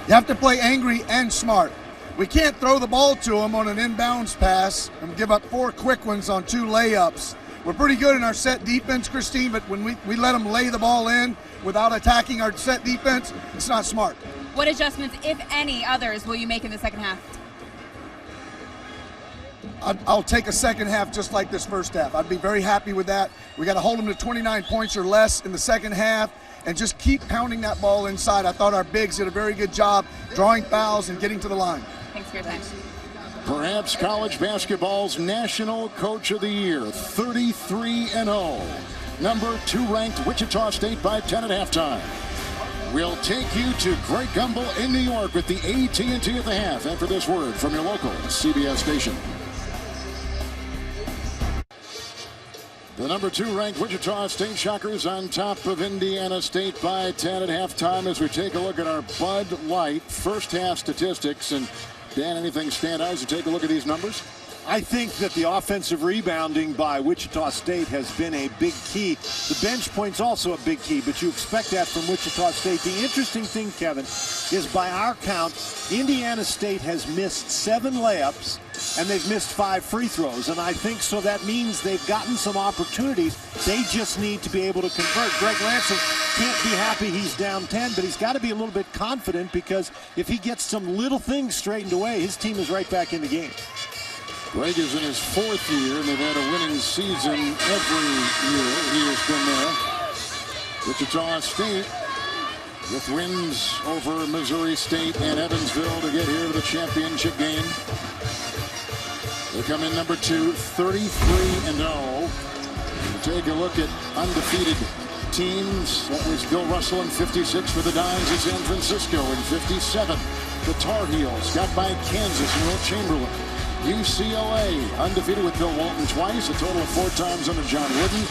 You have to play angry and smart. We can't throw the ball to them on an inbounds pass and give up 4 quick ones on 2 layups. We're pretty good in our set defense, Christine, but when we let them lay the ball in without attacking our set defense, it's not smart. What adjustments, if any others, will you make in the second half? I'll take a second half just like this first half. I'd be very happy with that. We got to hold them to 29 points or less in the second half and just keep pounding that ball inside. I thought our bigs did a very good job drawing fouls and getting to the line. Thanks for your time. Perhaps college basketball's National Coach of the Year, 33-0. Number 2 ranked Wichita State by 10 at halftime. We'll take you to Greg Gumbel in New York with the AT&T at the half after this word from your local CBS station. The number 2 ranked Wichita State Shockers on top of Indiana State by 10 at halftime as we take a look at our Bud Light first half statistics. And Dan, anything stand out as you take a look at these numbers? I think that the offensive rebounding by Wichita State has been a big key. The bench point's also a big key, but you expect that from Wichita State. The interesting thing, Kevin, is by our count, Indiana State has missed 7 layups and they've missed 5 free throws. And I think so that means they've gotten some opportunities. They just need to be able to convert. Greg Lansing can't be happy he's down 10, but he's got to be a little bit confident because if he gets some little things straightened away, his team is right back in the game. Greg is in his 4th year, and they've had a winning season every year he has been there. Wichita State with wins over Missouri State and Evansville to get here to the championship game. They come in number 2, 33-0. Take a look at undefeated teams. That was Bill Russell in 56 for the Dimes of San Francisco. In 57, the Tar Heels got by Kansas and Will Chamberlain. UCLA undefeated with Bill Walton twice, a total of 4 times under John Wooden.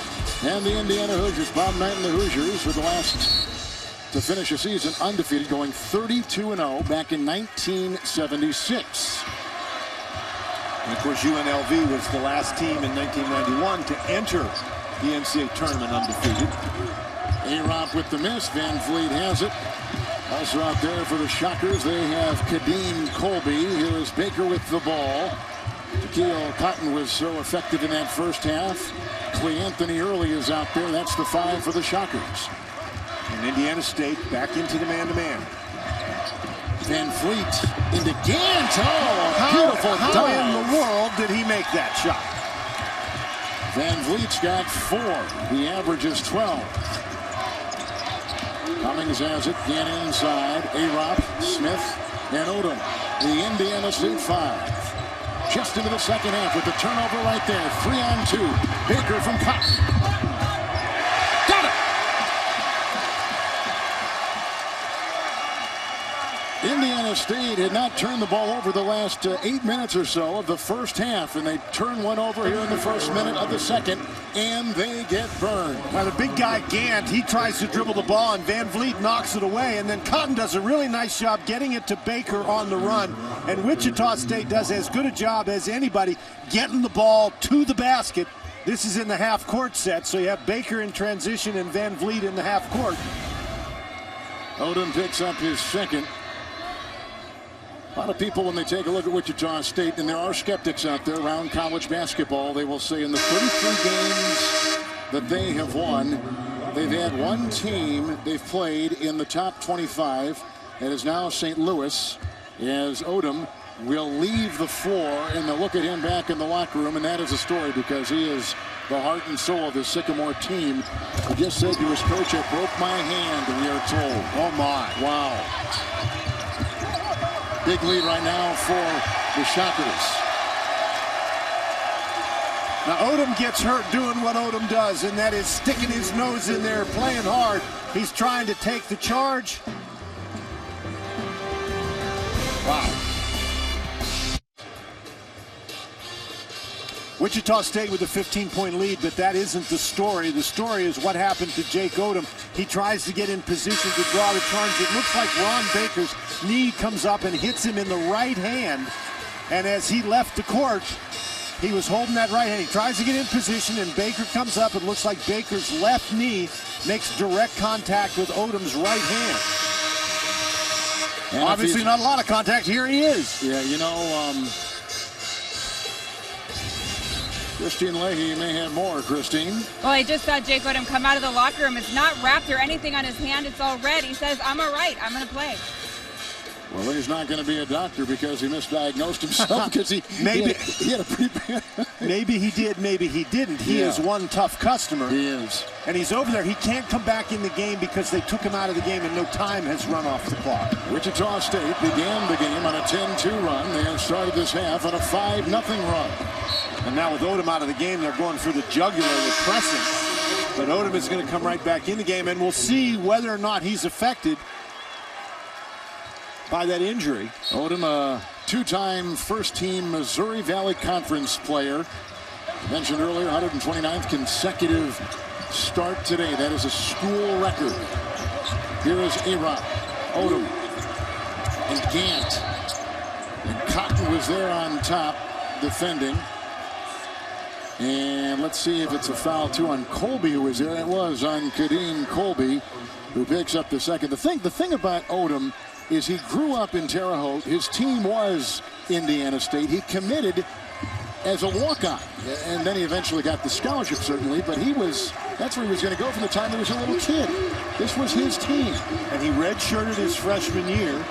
And the Indiana Hoosiers, Bob Knight and the Hoosiers were the last to finish a season undefeated, going 32-0 back in 1976. And of course, UNLV was the last team in 1991 to enter the NCAA tournament undefeated. A-Rob with the miss. Van Vliet has it. Also out there for the Shockers, they have Kadeem Colby. Here is Baker with the ball. Gail Cotton was so effective in that first half. Clay Anthony early is out there. That's the 5 for the Shockers. And Indiana State back into the man-to-man. Van Vliet into Gant. Oh, beautiful dive. How in the world did he make that shot? Van Vliet's got 4. The average is 12. Cummings has it, again inside. Arop, Smith, and Odom. The Indiana State 5. Just into the second half with the turnover right there. 3-on-2. Baker from Cotton. Got it! Indiana State had not turned the ball over the last 8 minutes or so of the first half, and they turn one over here in the first minute of the second, and they get burned. Now the big guy Gant, he tries to dribble the ball, and Van Vliet knocks it away, and then Cotton does a really nice job getting it to Baker on the run, and Wichita State does as good a job as anybody getting the ball to the basket. This is in the half-court set, so you have Baker in transition and Van Vliet in the half-court. Odom picks up his second. A lot of people, when they take a look at Wichita State, and there are skeptics out there around college basketball, they will say in the 33 games that they have won, they've had one team they've played in the top 25. That is now St. Louis, as Odom will leave the floor, and they'll look at him back in the locker room, and that is a story because he is the heart and soul of the Sycamore team. He just said to his coach, "I broke my hand," we are told. Oh my. Wow. Big lead right now for the Shockers. Now Odom gets hurt doing what Odom does, and that is sticking his nose in there, playing hard. He's trying to take the charge. Wow. Wichita State with a 15-point lead, but that isn't the story. The story is what happened to Jake Odom. He tries to get in position to draw the charge. It looks like Ron Baker's knee comes up and hits him in the right hand. And as he left the court, he was holding that right hand. He tries to get in position, and Baker comes up. It looks like Baker's left knee makes direct contact with Odom's right hand. And obviously not a lot of contact. Here he is. Yeah, you know, Christine Leahy may have more. Christine? Well, I just saw Jake Odom come out of the locker room. It's not wrapped or anything on his hand. It's all red. He says, "I'm all right. I'm going to play." Well, he's not going to be a doctor because he misdiagnosed himself because he had a pretty bad... Maybe he did, maybe he didn't. He is one tough customer. He is. And he's over there. He can't come back in the game because they took him out of the game and no time has run off the clock. Wichita State began the game on a 10-2 run. They have started this half on a 5-0 run. And now with Odom out of the game, they're going for the jugular with pressing. But Odom is going to come right back in the game, and we'll see whether or not he's affected by that injury. Odom, a two-time first-team Missouri Valley Conference player. I mentioned earlier, 129th consecutive start today. That is a school record. Here is Arop, Odom, and Gant. And Cotton was there on top defending. And let's see if it's a foul, too, on Colby, who was there. It was on Kadeem Colby, who picks up the second. The thing about Odom is he grew up in Terre Haute. His team was Indiana State. He committed as a walk-on, and then he eventually got the scholarship, certainly, but that's where he was going to go from the time he was a little kid. This was his team. And he redshirted his freshman year,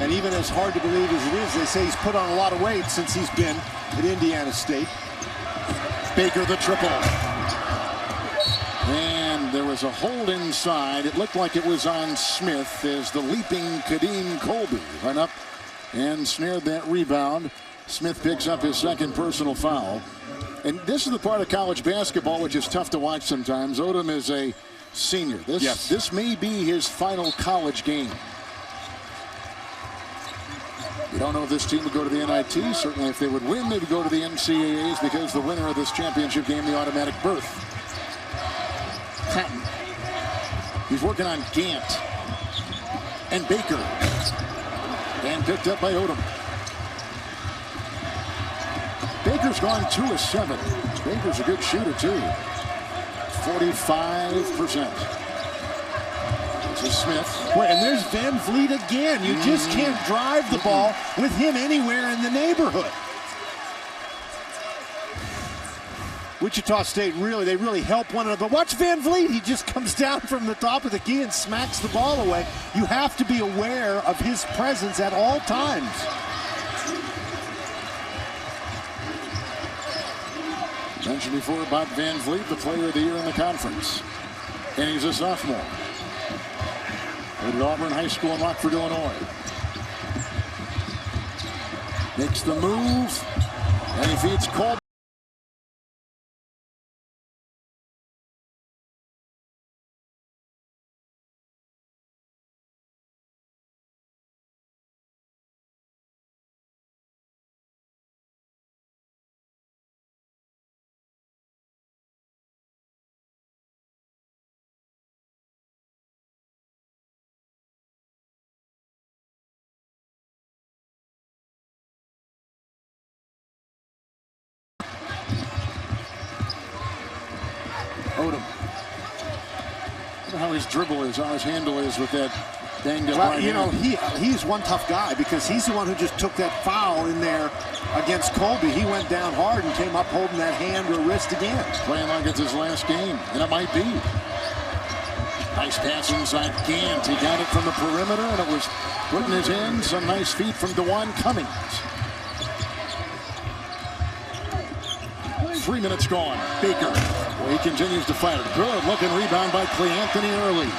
and even as hard to believe as it is, they say he's put on a lot of weight since he's been at Indiana State. Baker the triple. And there was a hold inside. It looked like it was on Smith as the leaping Kadeem Colby went up and snared that rebound. Smith picks up his second personal foul. And this is the part of college basketball which is tough to watch sometimes. Odom is a senior. This may be his final college game. We don't know if this team would go to the NIT. Certainly if they would win, they would go to the NCAAs because the winner of this championship game, the automatic berth. Cotton. He's working on Gant and Baker. And picked up by Odom. Baker's gone 2 of 7. Baker's a good shooter, too. 45%. This is Smith. Boy, and there's Van Vliet again. You just can't drive the ball with him anywhere in the neighborhood. Wichita State they really help one another. But watch Van Vliet. He just comes down from the top of the key and smacks the ball away. You have to be aware of his presence at all times. Mentioned before about Van Vliet, the player of the year in the conference. And he's a sophomore. at Auburn High School in Rockford, Illinois. Makes the move, and he feeds Colby. Odom. I don't know how his dribble is, how his handle is with that banged up right hand. He's one tough guy because he's the one who just took that foul in there against Colby. He went down hard and came up holding that hand or wrist again. Playing like it's his last game, and it might be. Nice pass inside Gant. He got it from the perimeter, and it was put in his hand. Some nice feet from DeJuan Cummings. 3 minutes gone. Baker. Well, he continues to fire. Good looking rebound by Cleanthony Early.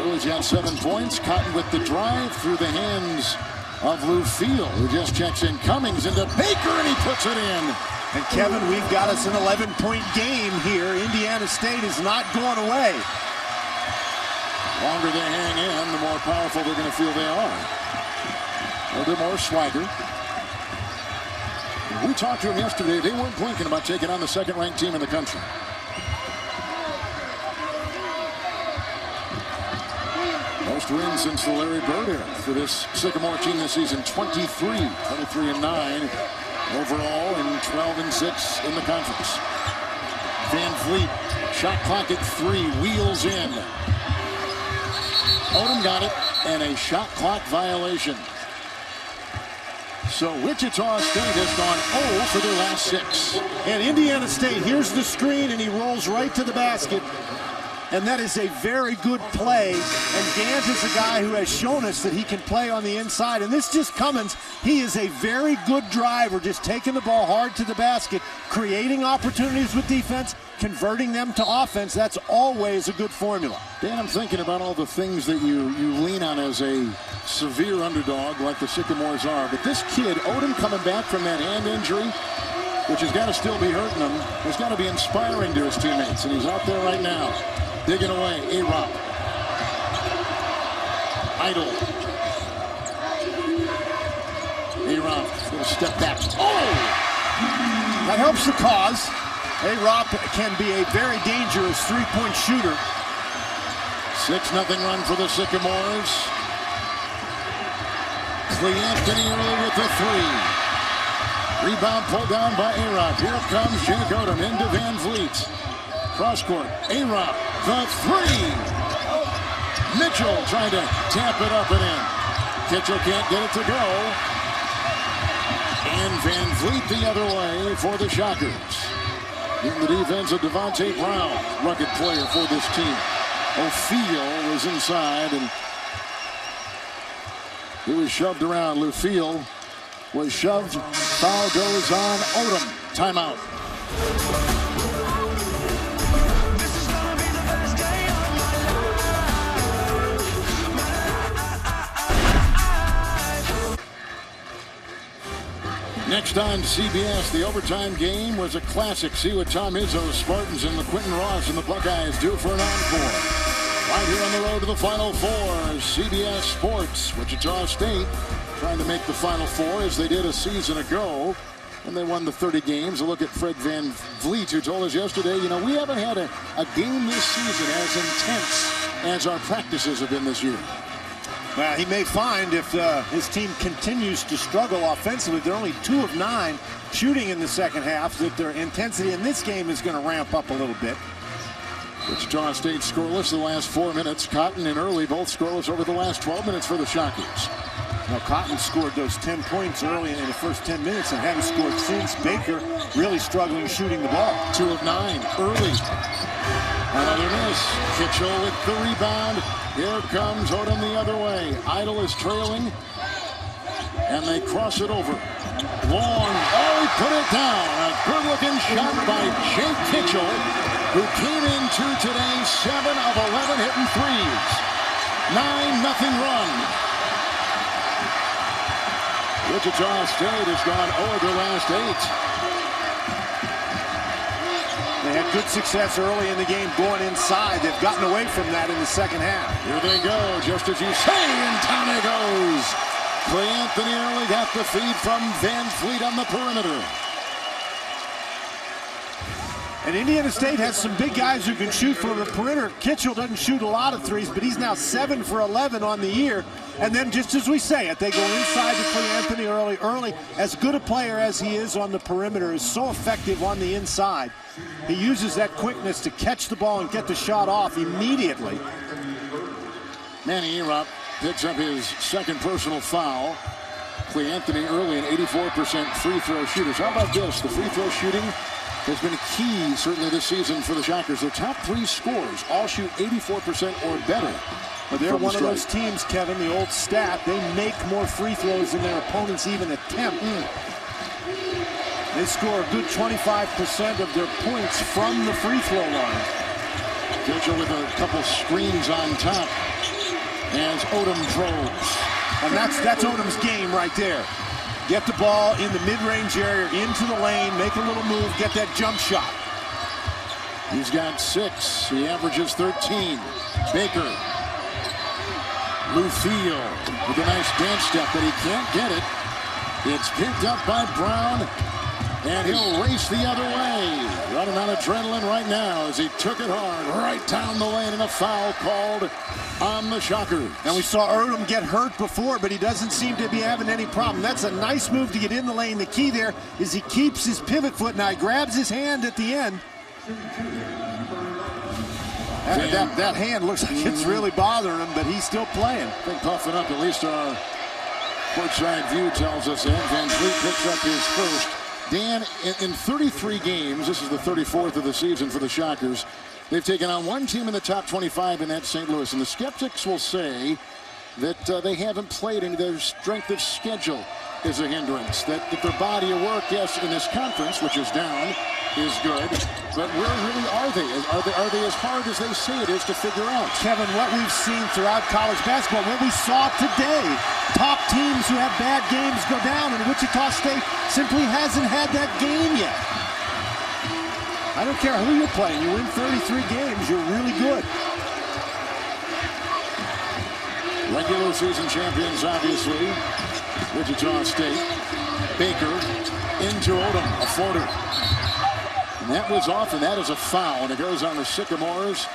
Early's got 7 points. Cotton with the drive through the hands of Lou Field, who just checks in. Cummings into Baker, and he puts it in. And Kevin, we've got us an 11-point game here. Indiana State is not going away. The longer they hang in, the more powerful they're going to feel they are. A little bit more swagger. We talked to them yesterday. They weren't blinking about taking on the second-ranked team in the country. Most wins since the Larry Bird era for this Sycamore team this season. 23-9 overall and 12-6 in the conference. Van Vliet, shot clock at 3, wheels in. Odom got it, and a shot clock violation. So Wichita State has gone 0 for their last 6. And Indiana State, here's the screen, and he rolls right to the basket. And that is a very good play. And Gant is a guy who has shown us that he can play on the inside. And this just Cummins, he is a very good driver, just taking the ball hard to the basket, creating opportunities with defense, converting them to offense. That's always a good formula. Dan, I'm thinking about all the things that you lean on as a severe underdog like the Sycamores are. But this kid, Odom, coming back from that hand injury, which has got to still be hurting him, has got to be inspiring to his teammates. And he's out there right now. Digging away, A-Rob. Idle. A-Rob, little step back. Oh! That helps the cause. A-Rob can be a very dangerous three-point shooter. 6-0 run for the Sycamores. Cleanthony Early with the 3. Rebound pulled down by A-Rob. Here comes Jake Odom into Van Vliet. Cross court, A-Rob, the 3. Mitchell trying to tap it up and in. Kitchell can't get it to go. And Van Vliet the other way for the Shockers. In the defense of Devontae Brown, rugged player for this team. O'Field was inside, and he was shoved around. Lufield was shoved. Foul goes on Odom. Timeout. Next on CBS, the overtime game was a classic. See what Tom Izzo's Spartans and the Quentin Ross and the Buckeyes do for an encore. Right here on the road to the Final Four, CBS Sports. Wichita State trying to make the Final Four as they did a season ago. And they won the 30 games. A look at Fred Van Vliet, who told us yesterday, we haven't had a game this season as intense as our practices have been this year. Well, he may find if his team continues to struggle offensively, they're only 2 of 9 shooting in the second half, that their intensity in this game is going to ramp up a little bit. Wichita State scoreless the last 4 minutes. Cotton and Early both scoreless over the last 12 minutes for the Shockers. Now, Cotton scored those 10 points early in the first 10 minutes and hadn't scored since. Baker really struggling shooting the ball. 2 of 9. Early. Another miss. Kitchell with the rebound. Here comes Odom the other way. Idle is trailing. And they cross it over. Long. Oh, he put it down. A good-looking shot by Jake Kitchell. who came into today 7 of 11 hitting threes. 9-0 run. Wichita State has gone over their last 8. They had good success early in the game going inside. They've gotten away from that in the second half. Here they go, just as you say, and down it goes. Clay Anthony early got the feed from Van Fleet on the perimeter. And Indiana State has some big guys who can shoot from the perimeter. Kitchell doesn't shoot a lot of threes, but he's now 7 for 11 on the year. And then just as we say it, they go inside to Clay Anthony early. Early, as good a player as he is on the perimeter, is so effective on the inside. He uses that quickness to catch the ball and get the shot off immediately. Manny Erop picks up his second personal foul. Clay Anthony early, an 84% free throw shooter. So how about this? The free throw shooting has been key, certainly this season, for the Shockers. Their top 3 scorers all shoot 84% or better. But they're one of those teams, Kevin, the old stat, they make more free throws than their opponents even attempt. They score a good 25% of their points from the free throw line. Kitchell with a couple screens on top as Odom probes. And that's Odom's game right there. Get the ball in the mid-range area, into the lane, make a little move, get that jump shot. He's got 6. He averages 13. Baker. Lou Field with a nice dance step, but he can't get it. It's picked up by Brown, and he'll race the other way. Running on adrenaline right now as he took it hard right down the lane, and a foul called on the Shockers. And we saw Odom get hurt before, but he doesn't seem to be having any problem. That's a nice move to get in the lane. The key there is he keeps his pivot foot. Now he grabs his hand at the end. That hand looks like it's really bothering him, but he's still playing. I think puffing up, at least our courtside view tells us that. Van Fleet picks up his first. Dan, in 33 games, this is the 34th of the season for the Shockers, they've taken on one team in the top 25, and that's St. Louis. And the skeptics will say that they haven't played, and their strength of schedule is a hindrance. That their body of work, yes, in this conference, which is down, is good. But where really are they? Are they as hard as they say it is to figure out? Kevin, what we've seen throughout college basketball, what we saw today, top teams who have bad games go down, and Wichita State simply hasn't had that game yet. I don't care who you're playing. You win 33 games, you're really good. Regular season champions, obviously. Wichita State. Baker into Odom, a floater. And that was off, and that is a foul. And it goes on the Sycamores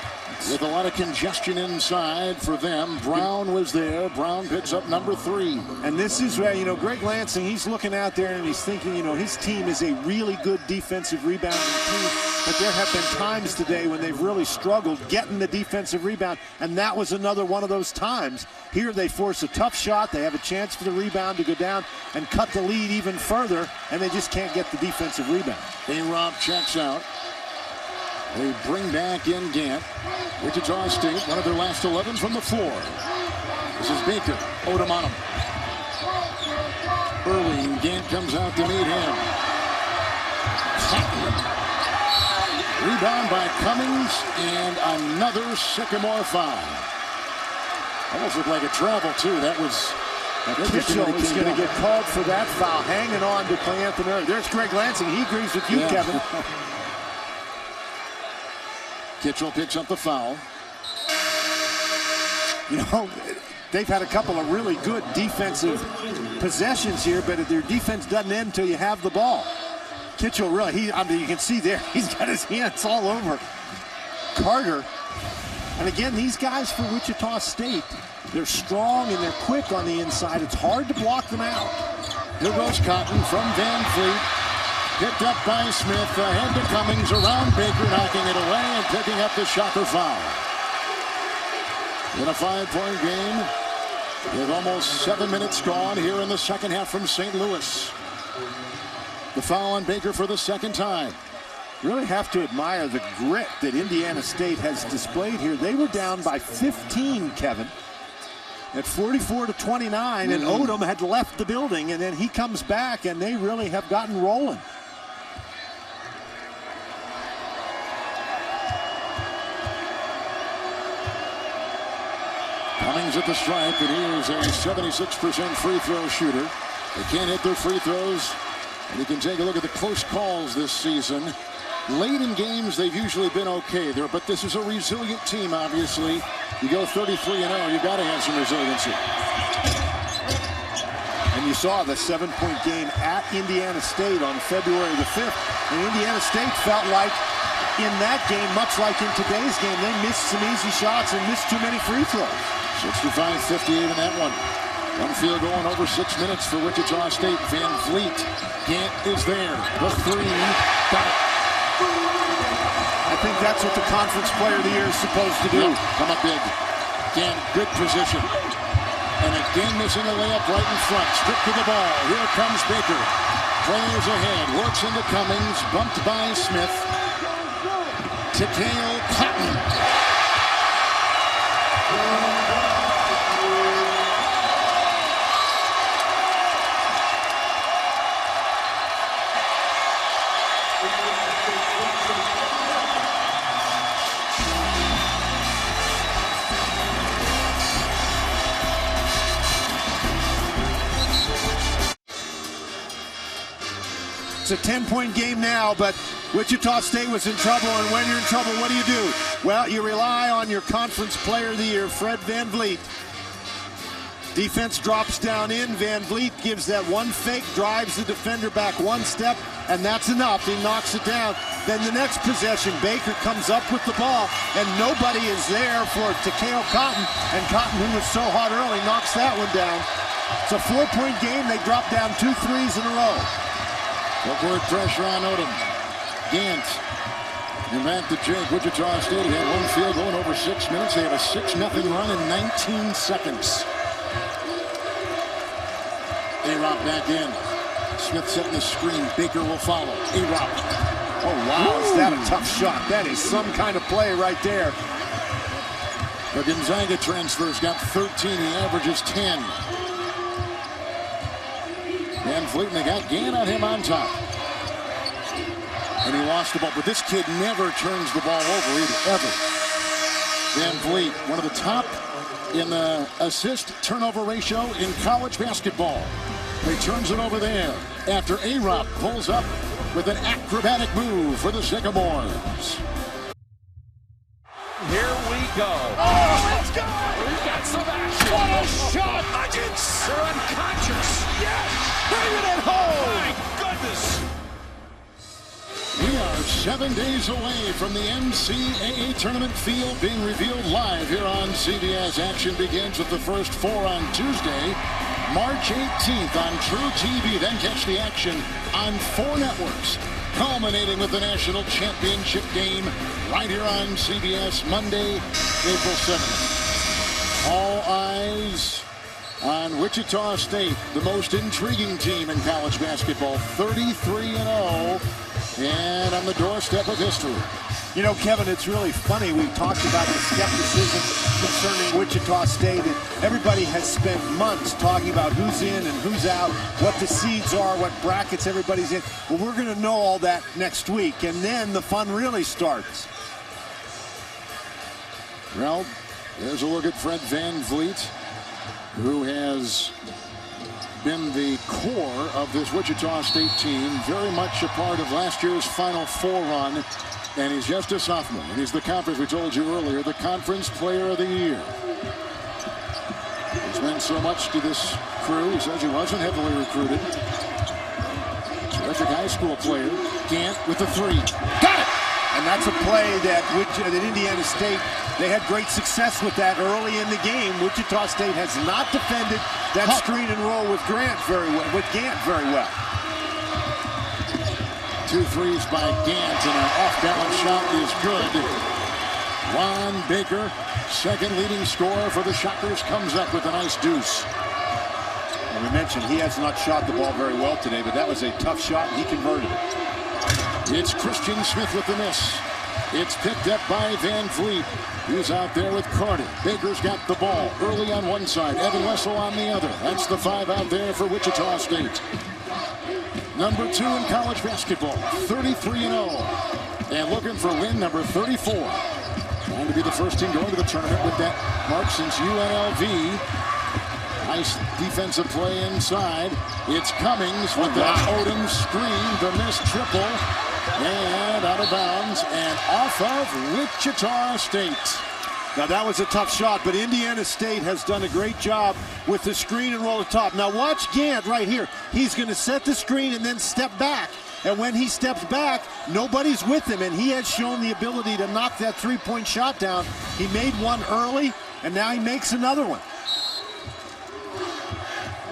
with a lot of congestion inside for them. Brown was there. Brown picks up number 3. And this is where, Greg Lansing, he's looking out there and he's thinking, his team is a really good defensive rebounding team. But there have been times today when they've really struggled getting the defensive rebound, and that was another one of those times. Here they force a tough shot. They have a chance for the rebound to go down and cut the lead even further, and they just can't get the defensive rebound. A-Rob checks out. They bring back in Gant. Wichita State, one of their last 11 from the floor. This is Baker. Odom on him. Early, and Gant comes out to meet him. Rebound by Cummings, and another Sycamore foul. Almost looked like a travel, too. That was... Kitchell is going to get called for that foul, hanging on to Clay Anthony. There's Greg Lansing. He agrees with you, Kevin. Kitchell picks up the foul. They've had a couple of really good defensive possessions here, but their defense doesn't end until you have the ball. Kitchell really, you can see there, he's got his hands all over Carter. And again, these guys for Wichita State, they're strong and they're quick on the inside. It's hard to block them out. Here goes Cotton from Van Fleet. Picked up by Smith, ahead to Cummings, around Baker, knocking it away and picking up the Shocker foul. In a 5-point game, with almost 7 minutes gone here in the second half from St. Louis. The foul on Baker for the second time. Really have to admire the grit that Indiana State has displayed here. They were down by 15, Kevin, at 44-29, and Odom had left the building, and then he comes back, and they really have gotten rolling. seconds at the stripe, and he is a 76% free throw shooter. They can't hit their free throws. And you can take a look at the close calls this season. Late in games, they've usually been okay there, but this is a resilient team, obviously. You go 33-0, you've got to have some resiliency. And you saw the 7-point game at Indiana State on February the 5th. And Indiana State felt like in that game, much like in today's game, they missed some easy shots and missed too many free throws. 65-58 in that one. One field goal in over 6 minutes for Wichita State. Van Vliet. Gant is there. The three. Got it. I think that's what the Conference Player of the Year is supposed to do. Yep. Come up big. Gant, good position. And again missing a layup right in front. Stripped to the ball. Here comes Baker. Players ahead. Works into Cummings. Bumped by Smith. To Cale Cotton. It's a 10-point game now, but Wichita State was in trouble, and when you're in trouble, what do? Well, you rely on your Conference Player of the Year, Fred Van Vliet. Defense drops down in. Van Vliet gives that one fake, drives the defender back one step, and that's enough. He knocks it down. Then the next possession, Baker comes up with the ball, and nobody is there for Cale Cotton, and Cotton, who was so hot early, knocks that one down. It's a 4-point game. They drop down 2 threes in a row. Upward pressure on Odom. Gant. And back to Jake. Wichita State had one field goal in over 6 minutes. They have a 6-0 run in 19 seconds. A-Rob back in. Smith setting the screen. Baker will follow. A-Rob. Oh, wow. Is that a tough shot? That is some kind of play right there. The Gonzaga transfers got 13. He averages 10. Van Vliet, and they got Gant on him on top. And he lost the ball. But this kid never turns the ball over either, ever. Van Vliet, one of the top in the assist-turnover ratio in college basketball. He turns it over there after A-Rob pulls up with an acrobatic move for the Sycamores. Here we go. Oh, let's go! We've got some action. What a shot! Nuggets! They're unconscious. Yes! Bring it at home! My goodness! We are 7 days away from the NCAA tournament field being revealed live here on CBS. Action begins with the first 4 on Tuesday, March 18th on True TV. Then catch the action on 4 networks, culminating with the national championship game right here on CBS Monday, April 7th. All eyes on Wichita State, the most intriguing team in college basketball, 33-0, and on the doorstep of history. You know, Kevin, it's really funny. We talked about the skepticism concerning Wichita State, and everybody has spent months talking about who's in and who's out, what the seeds are, what brackets everybody's in. Well, we're going to know all that next week, and then the fun really starts. Well, there's a look at Fred Van Vliet, who has been the core of this Wichita State team, very much a part of last year's Final Four run, and he's just a sophomore, and he's the conference, we told you earlier, the Conference Player of the Year. He's meant so much to this crew. He says he wasn't heavily recruited. Terrific high school player. Gant with the three. Got it! And that's a play that Indiana State, they had great success with that early in the game. Wichita State has not defended that screen and roll with Gant very well. 2 threes by Gant, and an off-balance shot is good. Ron Baker, second leading scorer for the Shockers, comes up with a nice deuce. And we mentioned he has not shot the ball very well today, but that was a tough shot, and he converted it. It's Christian Smith with the miss. It's picked up by Van Vliet. He's out there with Carter. Baker's got the ball early on one side, Evan Wessel on the other. That's the 5 out there for Wichita State. Number 2 in college basketball, 33-0. And looking for win number 34. Trying to be the first team going to the tournament with that mark since UNLV. Nice defensive play inside. It's Cummings with that Odom screen, the missed triple, and out of bounds and off of Wichita State. Now that was a tough shot, but Indiana State has done a great job with the screen and roll the top. Now watch Gant right here. He's going to set the screen and then step back. And when he steps back, nobody's with him, and he has shown the ability to knock that three-point shot down. He made one early, and now he makes another one.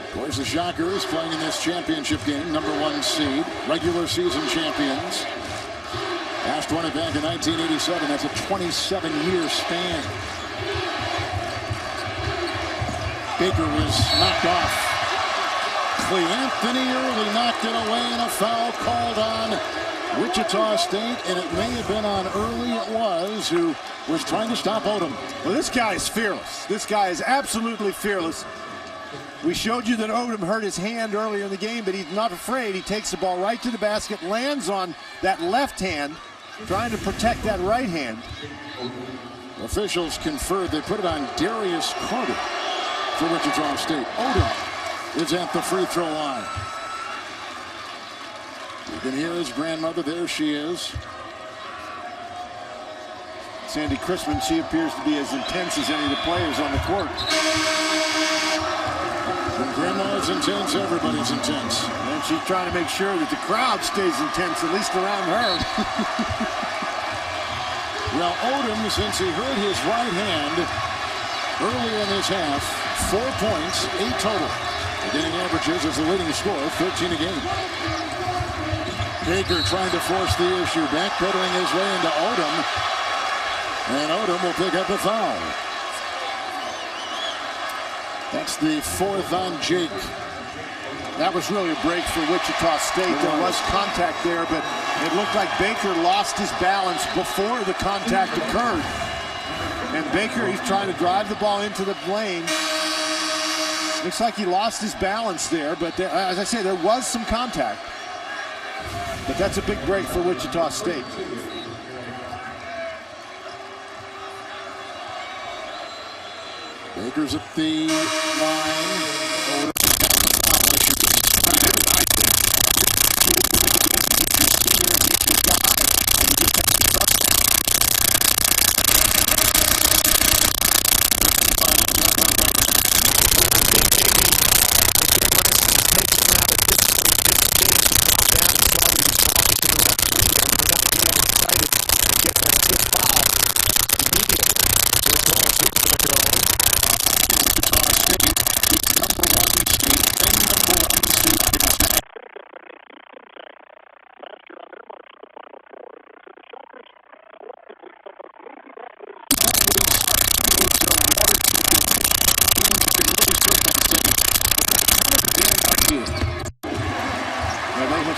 Of course, the Shockers playing in this championship game, #1 seed, regular season champions. Last won it back in 1987. That's a 27-year span. Baker was knocked off. Anthony early knocked it away, and a foul called on Wichita State, and it may have been on Early. It was, who was trying to stop Odom. Well, this guy is fearless. This guy is absolutely fearless. We showed you that Odom hurt his hand earlier in the game, but he's not afraid. He takes the ball right to the basket, lands on that left hand, trying to protect that right hand. Officials conferred. They put it on Darius Carter for Wichita State. Odom is at the free throw line. You can hear his grandmother. There she is. Sandy Crispin, she appears to be as intense as any of the players on the court. When grandma is intense, everybody's intense. And she's trying to make sure that the crowd stays intense, at least around her. Well, Odom, since he hurt his right hand early in this half, 4 points, 8 total. The getting averages as the leading scorer, 13 a game. Baker trying to force the issue, backpedaling his way into Odom. And Odom will pick up a foul. That's the 4th on Jake. That was really a break for Wichita State. There was contact there, but it looked like Baker lost his balance before the contact occurred. And Baker, he's trying to drive the ball into the lane. Looks like he lost his balance there, but there, as I say, there was some contact. But that's a big break for Wichita State. Baker's at the line.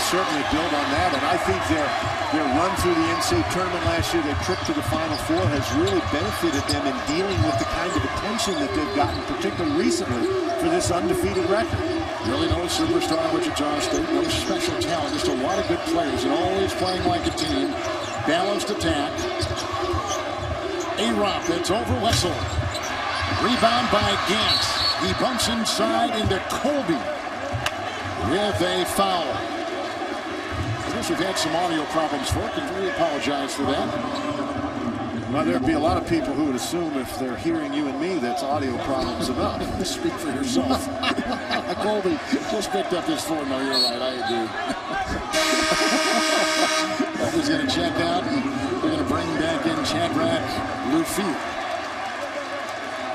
Certainly build on that, and I think their run through the NCAA tournament last year, their trip to the Final Four, has really benefited them in dealing with the kind of attention that they've gotten, particularly recently, for this undefeated record. Really no superstar in Wichita State, no special talent, just a lot of good players, and always playing like a team. Balanced attack. A-Rock, it's over Wessel. Rebound by Gant. He bumps inside into Colby with a foul. We've had some audio problems for it, and we apologize for that. Well, there'd be a lot of people who would assume if they're hearing you and me, that's audio problems enough. Speak for yourself. Colby just picked up his phone. No, you're right, I agree. He's going to check out, and we're going to bring back in Shadrack Lufield.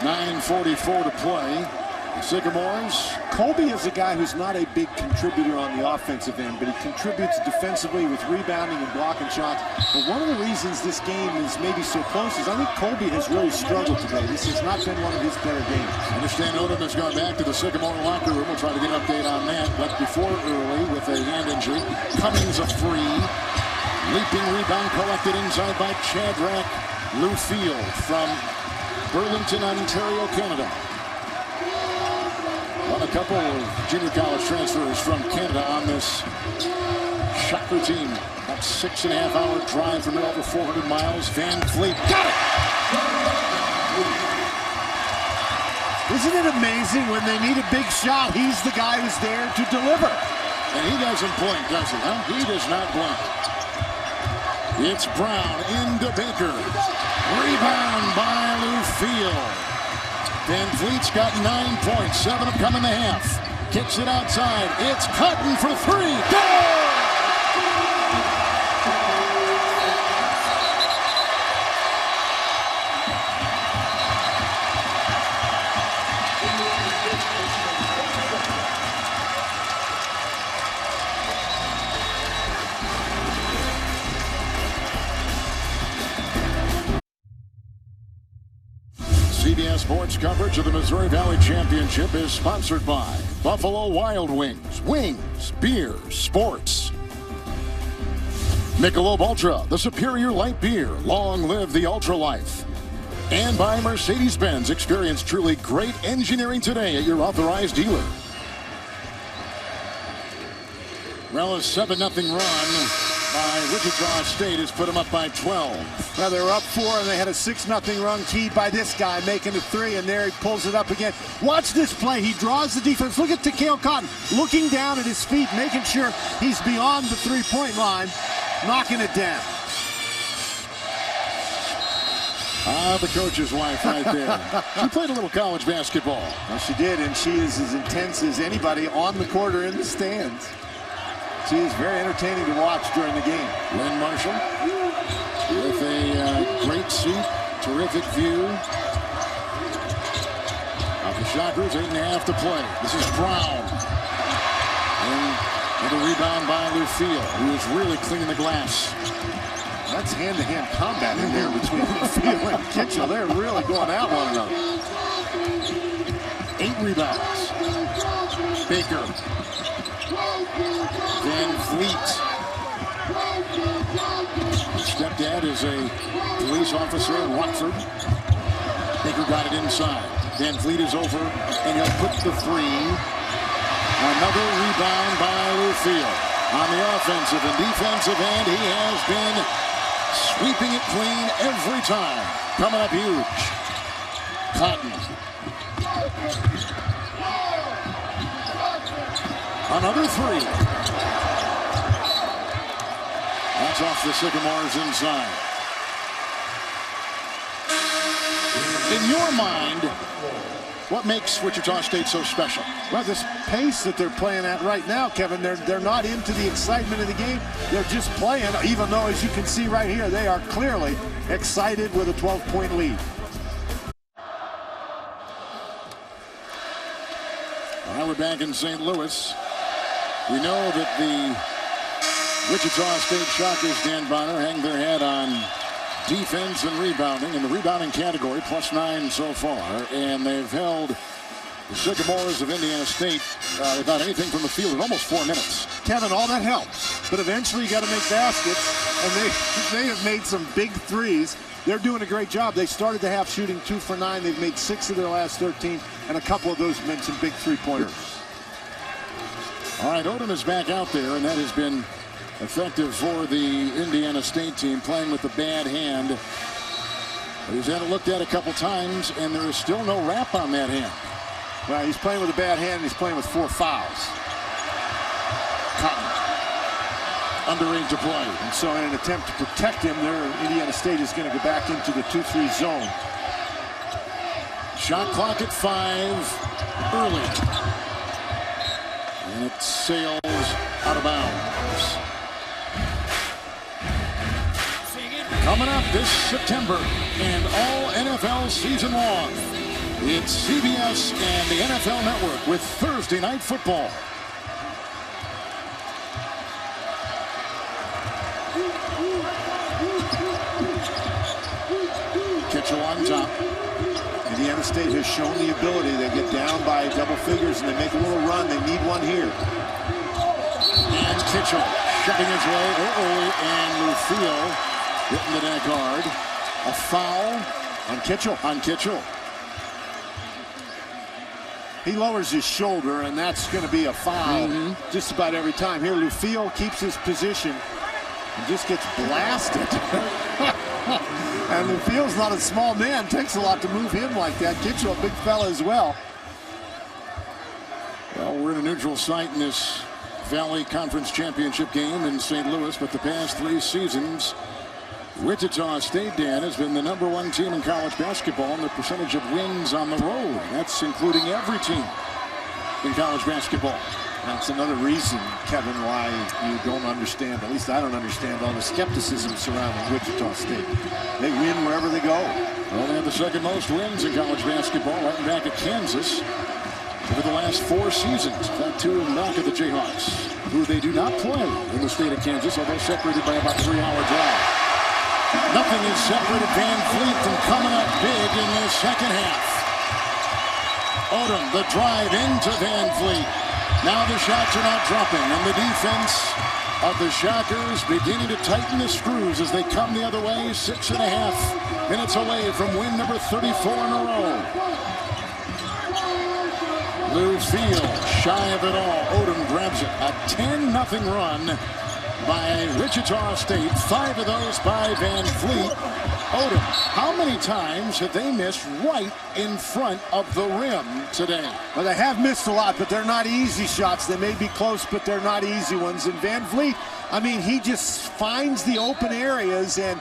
9:44 to play. The Sycamores. Colby is a guy who's not a big contributor on the offensive end, but he contributes defensively with rebounding and blocking shots. But one of the reasons this game is maybe so close is I think Colby has really struggled today. This has not been one of his better games. I understand Odom has gone back to the Sycamore locker room. We'll try to get an update on that. But before Early with a hand injury, Cummings a free. Leaping rebound collected inside by Shadrack Lufield from Burlington, Ontario, Canada. A couple of junior college transfers from Canada on this Shocker team. About 6.5-hour drive from over 400 miles. Van Fleet got it! Isn't it amazing when they need a big shot, he's the guy who's there to deliver? And he doesn't blink, does he? Huh? He does not blink. It's Brown into Baker. Rebound by Lufiel. Van Vliet's got 9 points, 7 have come in the half. Kicks it outside. It's Cotton for 3. Goal! CBS Sports coverage of the Missouri Valley Championship is sponsored by Buffalo Wild Wings. Wings, beer, sports. Michelob Ultra, the superior light beer. Long live the Ultra Life. And by Mercedes-Benz. Experience truly great engineering today at your authorized dealer. Well, a 7-0 run by Wichita State has put them up by 12. Well, they were up 4, and they had a 6-0 run keyed by this guy making it 3, and there he pulls it up again. Watch this play. He draws the defense. Look at Takeo Cotton looking down at his feet, making sure he's beyond the three-point line, knocking it down. The coach's wife right there. She played a little college basketball. Well, she did, and she is as intense as anybody on the court or in the stands. She is very entertaining to watch during the game. Lynn Marshall with a great seat, terrific view. Of the Shockers, 8.5 to play. This is Brown. And a rebound by Lufiel, who is really cleaning the glass. That's hand-to-hand combat in there between Lufiel and Kitchell. They're really going at one another. 8 rebounds. Baker. Van Vliet. His stepdad is a police officer in Rockford. Baker got it inside. Van Vliet is over, and he'll put the 3. Another rebound by Lufiel. On the offensive and defensive end, he has been sweeping it clean every time. Coming up huge. Cotton. Another 3. That's off the Sycamores inside. In your mind, what makes Wichita State so special? Well, this pace that they're playing at right now, Kevin, they're not into the excitement of the game. They're just playing, even though, as you can see right here, they are clearly excited with a 12-point lead. Now we're back in St. Louis. We know that the Wichita State Shockers, Dan Bonner, hang their head on defense and rebounding. In the rebounding category, +9 so far. And they've held the Sycamores of Indiana State without anything from the field in almost 4 minutes. Kevin, all that helps. But eventually you got to make baskets. And they have made some big threes. They're doing a great job. They started the half shooting 2 for 9. They've made 6 of their last 13. And a couple of those have been some big three-pointers. All right, Odom is back out there, and that has been effective for the Indiana State team, playing with the bad hand. But he's had it looked at a couple times, and there is still no wrap on that hand. Well, he's playing with a bad hand, and he's playing with 4 fouls. Cotton, underage to play. And so in an attempt to protect him, Indiana State is going to go back into the 2-3 zone. Shot clock at 5, early. And it sails out of bounds. Coming up this September and all NFL season long, it's CBS and the NFL Network with Thursday Night Football. Kitchell on top. Indiana State has shown the ability. They get down by double figures and they make a little run. They need one here. And Kitchell shoving his way early, and Lufiel hitting the net guard. A foul on Kitchell. He lowers his shoulder, and that's going to be a foul just about every time. Here, Lufiel keeps his position and just gets blasted. And the field's not a small man. Takes a lot to move him like that. Kitchell, a big fella as well. Well, we're in a neutral site in this Valley Conference Championship game in St. Louis, but the past 3 seasons, Wichita State, Dan, has been the #1 team in college basketball in the percentage of wins on the road. That's including every team in college basketball. That's another reason, Kevin, why you don't understand, at least I don't understand, all the skepticism surrounding Wichita State. They win wherever they go. Well, they have the second most wins in college basketball, right back at Kansas over the last 4 seasons. That 2 back at the Jayhawks, who they do not play in the state of Kansas, although separated by about a 3-hour drive. Nothing has separated Van Fleet from coming up big in the second half. Odom, the drive into Van Fleet. Now the shots are not dropping, and the defense of the Shockers beginning to tighten the screws as they come the other way. 6.5 minutes away from win number 34 in a row. Lou Field, shy of it all. Odom grabs it. A 10-0 run by Wichita State. 5 of those by Van Fleet. Odom, how many times have they missed right in front of the rim today? Well, they have missed a lot, but they're not easy shots. They may be close, but they're not easy ones. And Van Fleet, I mean, he just finds the open areas. And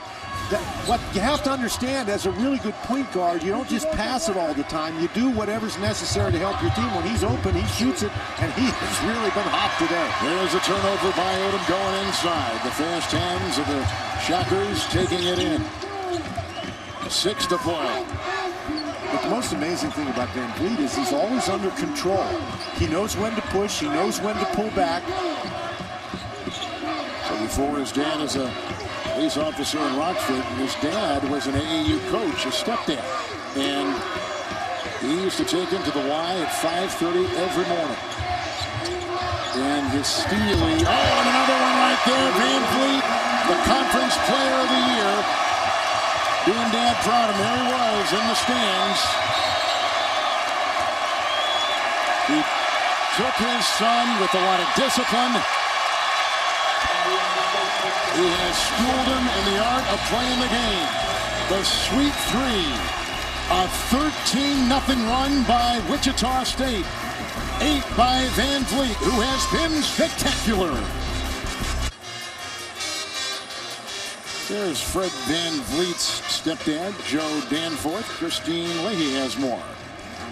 what you have to understand, as a really good point guard, you don't just pass it all the time. You do whatever's necessary to help your team. When he's open, he shoots it, and he has really been hot today. There's a turnover by Odom going inside. The fast hands of the Shockers taking it in. 6 to play. But the most amazing thing about Van Vliet is he's always under control. He knows when to push. He knows when to pull back. So before, his dad is a police officer in Rockford, and his dad was an AAU coach, his stepdad. And he used to take him to the Y at 5:30 every morning. And his steely, and another one right there. Van Vliet, the conference player of the year. Doing Dad proud, and there he was in the stands. He took his son with a lot of discipline. He has schooled him in the art of playing the game. The Sweet 3. A 13-0 run by Wichita State. 8 by Van Vliet, who has been spectacular. There's Fred Van Vliet's stepdad, Joe Danforth. Christine Leahy has more.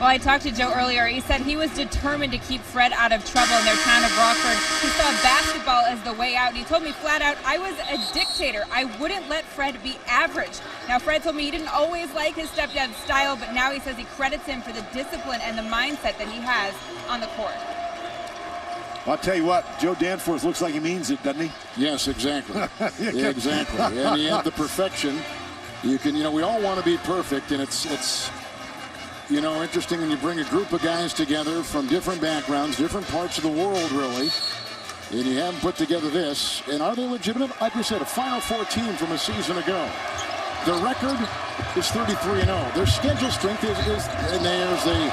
Well, I talked to Joe earlier. He said he was determined to keep Fred out of trouble in their town of Rockford. He saw basketball as the way out. And he told me flat out, I was a dictator. I wouldn't let Fred be average. Now, Fred told me he didn't always like his stepdad's style, but now he says he credits him for the discipline and the mindset that he has on the court. I'll tell you what, Joe Danforth looks like he means it, doesn't he? Yes, exactly. Exactly. And he had the perfection. We all want to be perfect, and it's interesting when you bring a group of guys together from different backgrounds, different parts of the world, really, and you have them put together this. And are they legitimate? Like we said, a Final Four team from a season ago. Their record is 33-0. Their schedule strength is and there's a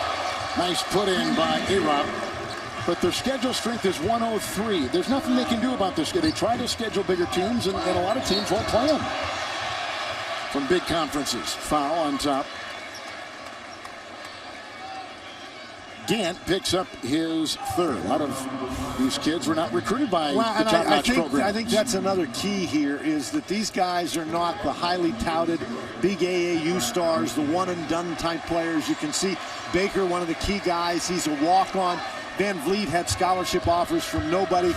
nice put in by A-Rob. But their schedule strength is 103. There's nothing they can do about this. They try to schedule bigger teams, and a lot of teams won't play them from big conferences. Foul on top. Gant picks up his 3rd. A lot of these kids were not recruited by the top-notch program. I think that's another key here, is that these guys are not the highly touted big AAU stars, the one-and-done type players. You can see Baker, one of the key guys. He's a walk-on. Van Vliet had scholarship offers from nobody.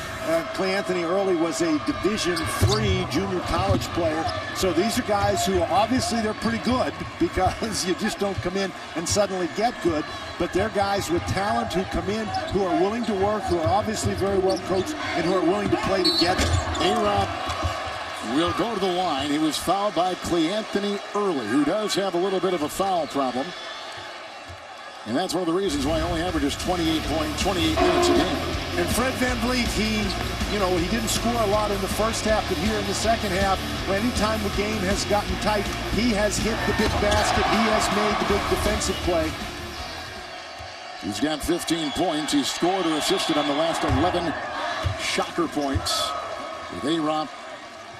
Clay Anthony Early was a Division III junior college player. So these are guys who obviously they're pretty good, because you just don't come in and suddenly get good. But they're guys with talent who come in, who are willing to work, who are obviously very well coached, and who are willing to play together. A-Rob will go to the line. He was fouled by Clay Anthony Early, who does have a little bit of a foul problem. And that's one of the reasons why he only averages 28 minutes a game. And Fred Van Vliet, he didn't score a lot in the first half, but here in the second half, anytime the game has gotten tight, he has hit the big basket. He has made the big defensive play. He's got 15 points. He's scored or assisted on the last 11 Shocker points. With A-Rob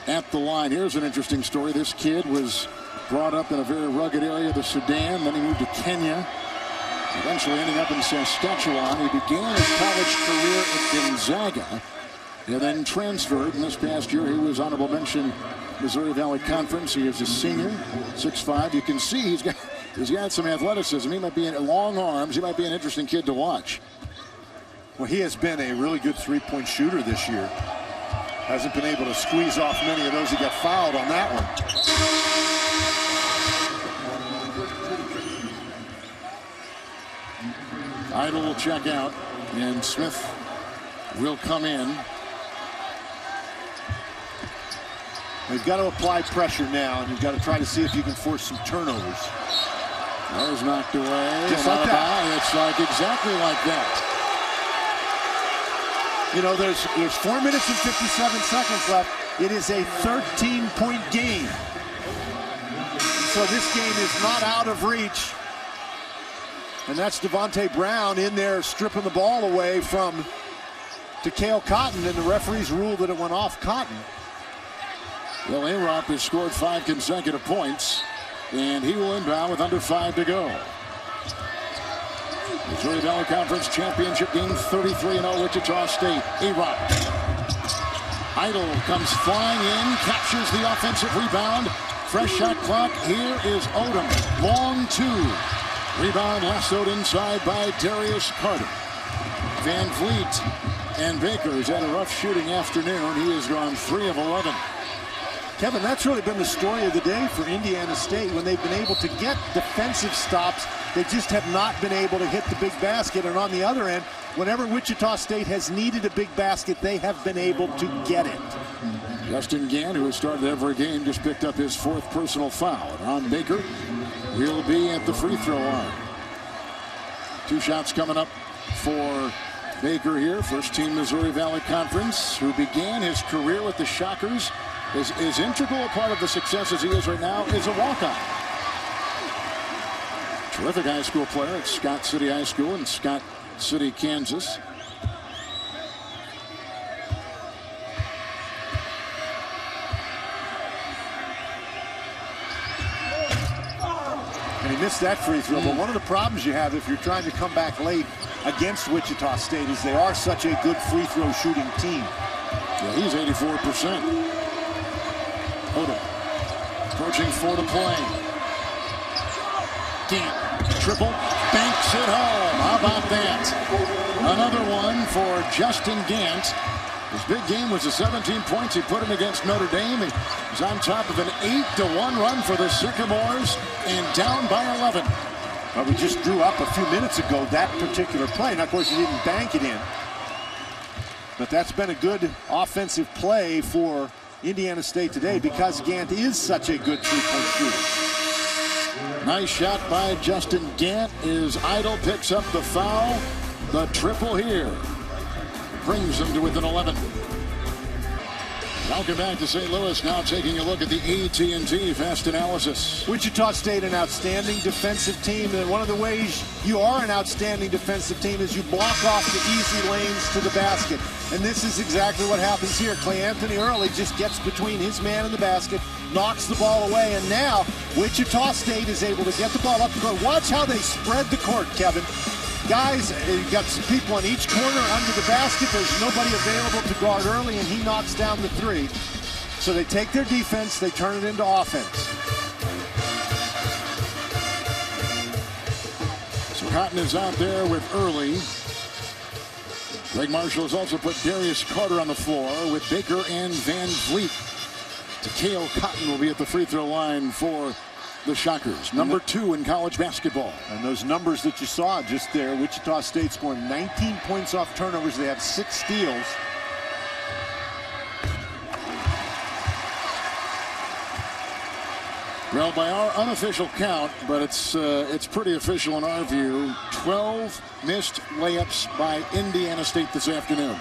at the line. Here's an interesting story. This kid was brought up in a very rugged area of the Sudan. Then he moved to Kenya, eventually ending up in Saskatchewan. He began his college career at Gonzaga and then transferred. And this past year, he was honorable mention Missouri Valley Conference. He is a senior, 6'5". You can see he's got some athleticism. He might be long arms. He might be an interesting kid to watch. Well, he has been a really good three-point shooter this year. Hasn't been able to squeeze off many of those. He got fouled on that one. Idle will check out, and Smith will come in. They've got to apply pressure now, and you've got to try to see if you can force some turnovers. That was knocked away. Just like that. It's like exactly like that. You know, there's 4 minutes and 57 seconds left. It is a 13-point game. So this game is not out of reach. And that's Devontae Brown in there stripping the ball away from Takeo Cotton, and the referees ruled that it went off Cotton. Well, A-Rop has scored 5 consecutive points, and he will inbound with under 5 to go. Missouri Valley Conference Championship game, 33-0 Wichita State. A-Rop. Idle comes flying in, captures the offensive rebound. Fresh shot clock. Here is Odom. Long 2. Rebound lassoed inside by Darius Carter. Van Vliet and Baker has had a rough shooting afternoon. He has gone 3 of 11. Kevin, that's really been the story of the day for Indiana State. When they've been able to get defensive stops, they just have not been able to hit the big basket. And on the other end, whenever Wichita State has needed a big basket, they have been able to get it. Justin Gant, who has started every game, just picked up his 4th personal foul. And Ron Baker will be at the free throw line. 2 shots coming up for Baker here. First team Missouri Valley Conference, who began his career with the Shockers. Is integral a part of the success as he is right now is a walk-on. Terrific high school player at Scott City High School in Scott City, Kansas. And he missed that free throw. But one of the problems you have if you're trying to come back late against Wichita State is they are such a good free throw shooting team. Yeah, he's 84%. Odom approaching 4 to play. Gant, triple, banks it home. How about that? Another one for Justin Gant. His big game was the 17 points he put in against Notre Dame. He's on top of an 8-1 run for the Sycamores and down by 11. Well, we just drew up a few minutes ago that particular play. And of course, he didn't bank it in. But that's been a good offensive play for Indiana State today because Gant is such a good three-point shooter. Nice shot by Justin Gant. Is Idle picks up the foul. The triple here brings them to within 11. Welcome back to St. Louis, now taking a look at the AT&T Fast Analysis. Wichita State, an outstanding defensive team, and one of the ways you are an outstanding defensive team is you block off the easy lanes to the basket. And this is exactly what happens here. Clay Anthony Early just gets between his man and the basket, knocks the ball away, and now Wichita State is able to get the ball up the court. Watch how they spread the court, Kevin. Guys, you've got some people on each corner under the basket. There's nobody available to guard Early, and he knocks down the 3. So they take their defense, they turn it into offense. So Cotton is out there with Early. Greg Marshall has also put Darius Carter on the floor with Baker and Van Vliet. Takeo Cotton will be at the free throw line for the Shockers, number 2 in college basketball. And those numbers that you saw just there, Wichita State scoring 19 points off turnovers. They have 6 steals. Well, by our unofficial count, but it's pretty official in our view, 12 missed layups by Indiana State this afternoon.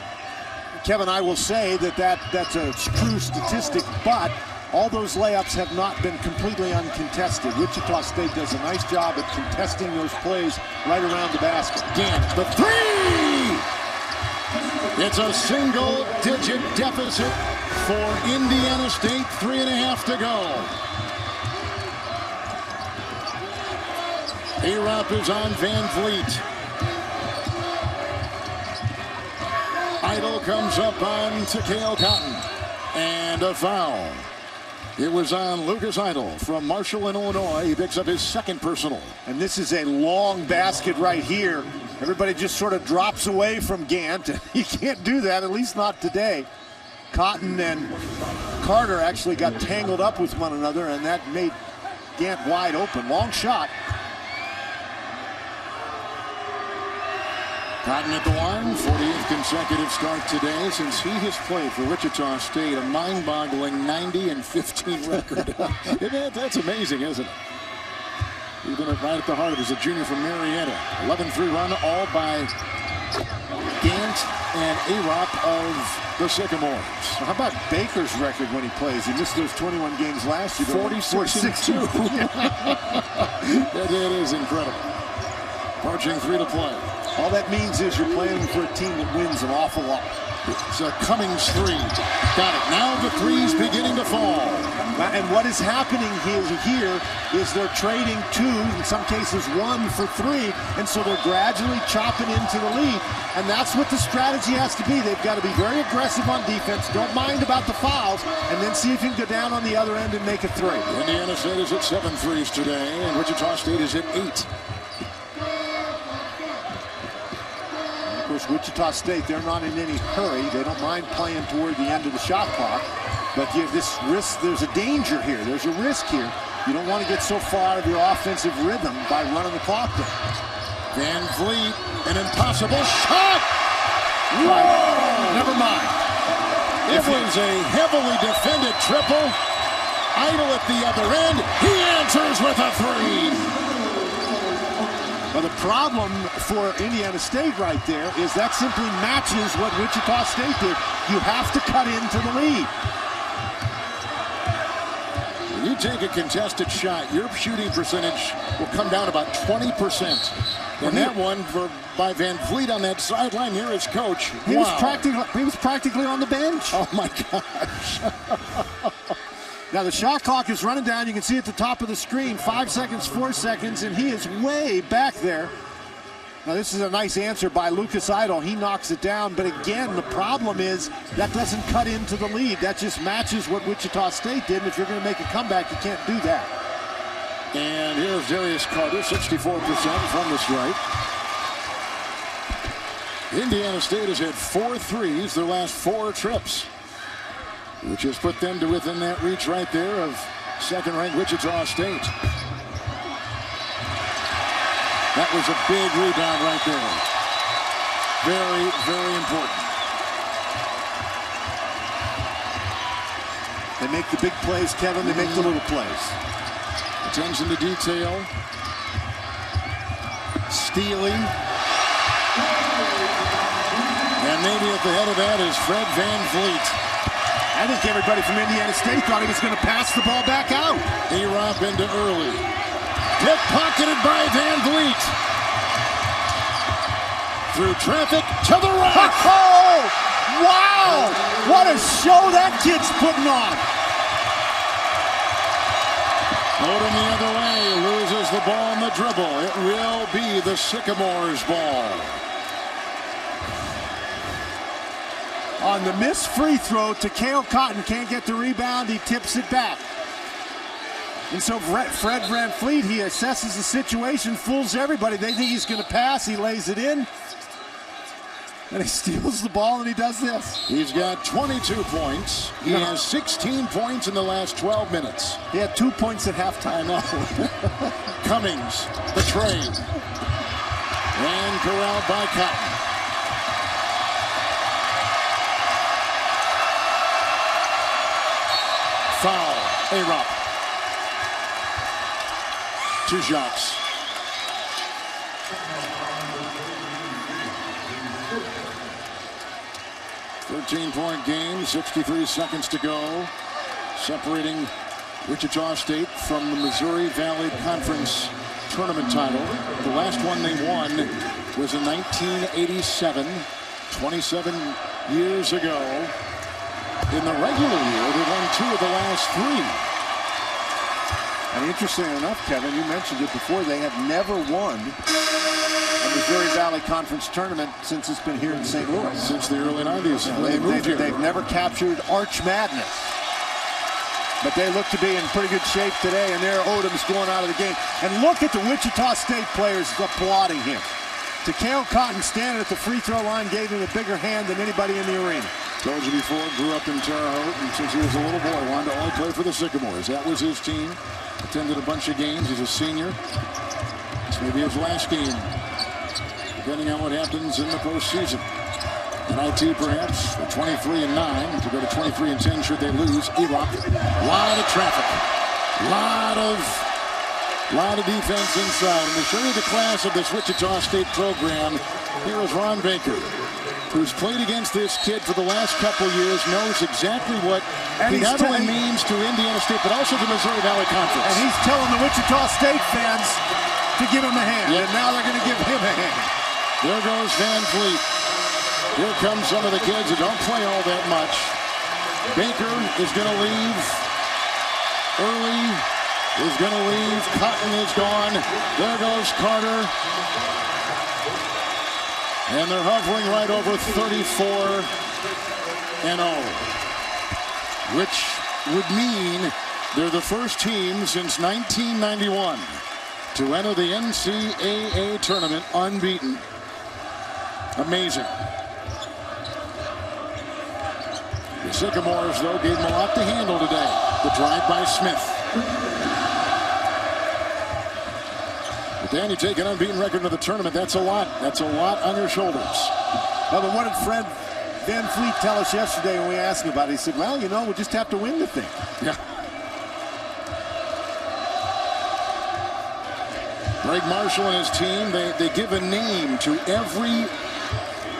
Kevin, I will say that's a true statistic, but all those layups have not been completely uncontested. Wichita State does a nice job at contesting those plays right around the basket. Gant, the 3! It's a single-digit deficit for Indiana State. 3.5 to go. A-Rop is on Van Vliet. Idle comes up on Takeo Cotton. And a foul. It was on Lucas Idle from Marshall in Illinois. He picks up his second personal. And this is a long basket right here. Everybody just sort of drops away from Gant. You can't do that, at least not today. Cotton and Carter actually got tangled up with one another, and that made Gant wide open. Long shot. Cotton at the line, 40th consecutive start today since he has played for Wichita State, a mind-boggling 90-15 record. That's amazing, isn't it? He's been right at the heart of it as a junior from Marietta. 11-3 run, all by Gant and A-Rop of the Sycamores. How about Baker's record when he plays? He missed those 21 games last year. 46-2. That is incredible. Approaching 3 to play. All that means is you're playing for a team that wins an awful lot. It's a Cummings 3. Got it. Now the three's beginning to fall. And what is happening here is they're trading 2, in some cases 1 for 3, and so they're gradually chopping into the lead. And that's what the strategy has to be. They've got to be very aggressive on defense, don't mind about the fouls, and then see if you can go down on the other end and make a 3. Indiana State is at 7 threes today, and Wichita State is at 8. Of course, Wichita State, they're not in any hurry. They don't mind playing toward the end of the shot clock. But you have this risk, there's a danger here. There's a risk here. You don't want to get so far out of your offensive rhythm by running the clock down. Van Vliet, an impossible shot! Right. Never mind. It was a heavily defended triple. Idle at the other end. He answers with a 3. Well, the problem for Indiana State right there is that simply matches what Wichita State did. You have to cut into the lead. When you take a contested shot, your shooting percentage will come down about 20%. And that one by Van Vliet on that sideline, here is coach. He was practically on the bench. Oh my gosh. Now the shot clock is running down. You can see at the top of the screen, 5 seconds, 4 seconds, and he is way back there. Now this is a nice answer by Lucas Idle. He knocks it down, but again, the problem is that doesn't cut into the lead. That just matches what Wichita State did, and if you're going to make a comeback, you can't do that. And here's Darius Carter, 64% from the stripe. Indiana State has hit 4 threes their last 4 trips, which has put them to within that reach right there of second-ranked Wichita State. That was a big rebound right there. Very, very important. They make the big plays, Kevin. They make the little plays. Attention to detail. Stealing. And maybe at the head of that is Fred Van Vliet. I think everybody from Indiana State thought he was going to pass the ball back out. A-Rop into early. Pickpocketed by Van Vliet. Through traffic to the rack. Oh, wow! What a show that kid's putting on. Odom the other way, loses the ball on the dribble. It will be the Sycamores' ball. On the missed free throw, Takeo Cotton can't get the rebound. He tips it back. And so Fred Van Vliet, he assesses the situation, fools everybody. They think he's going to pass. He lays it in. And he steals the ball, and he does this. He's got 22 points. He has 16 points in the last 12 minutes. He had 2 points at halftime. Cummings, the trade. And corralled by Cotton. Foul. A-Rop. 2 shots. .-point game, 63 seconds to go. Separating Wichita State from the Missouri Valley Conference tournament title. The last one they won was in 1987. 27 years ago, in the regular year, they won 2 of the last 3. And interestingly enough, Kevin, you mentioned it before, they have never won a Missouri Valley Conference tournament since it's been here in St. Louis. Since the early 90s. They've never captured Arch Madness. But they look to be in pretty good shape today, and there Odom's going out of the game. And look at the Wichita State players applauding him. Takeo Cotton standing at the free throw line gave him a bigger hand than anybody in the arena. Told you before, grew up in Terre Haute, and since he was a little boy, wanted to only play for the Sycamores. That was his team. Attended a bunch of games. He's a senior. This may be his last game, depending on what happens in the postseason. NIT perhaps, 23-9 to go to 23-10 should they lose. Erock, lot of traffic, lot of defense inside. And to show you the class of this Wichita State program, here is Ron Baker, who's played against this kid for the last couple years, knows exactly what he not only means to Indiana State, but also the Missouri Valley Conference. And he's telling the Wichita State fans to give him a hand, Yep. and now they're going to give him a hand. There goes Van Fleet. Here come some of the kids who don't play all that much. Baker is going to leave. Early is going to leave. Cotton is gone. There goes Carter. And they're hovering right over 34-0, which would mean they're the first team since 1991 to enter the NCAA tournament unbeaten. Amazing. The Sycamores, though, gave them a lot to handle today. The drive by Smith. But then you take an unbeaten record into the tournament. That's a lot. That's a lot on your shoulders. Well, but what did Fred Van Fleet tell us yesterday when we asked him about it? He said, well, you know, we'll just have to win the thing. Yeah. Greg Marshall and his team, they give a name to every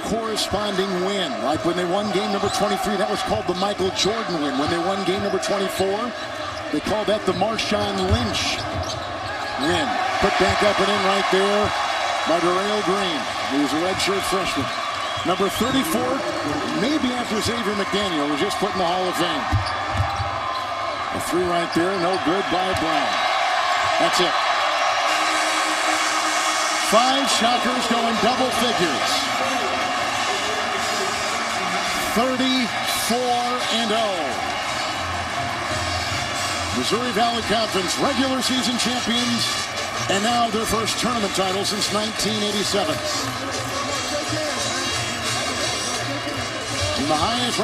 corresponding win. Like when they won game number 23, that was called the Michael Jordan win. When they won game number 24, they called that the Marshawn Lynch win. Put back up and in right there by Darrell Green. He was a redshirt freshman. Number 34, maybe after Xavier McDaniel, was just put in the Hall of Fame. A 3 right there, no good by Brown. That's it. 5 shockers going double figures. 34-0. Missouri Valley Conference regular season champions, and now their first tournament title since 1987. And the highest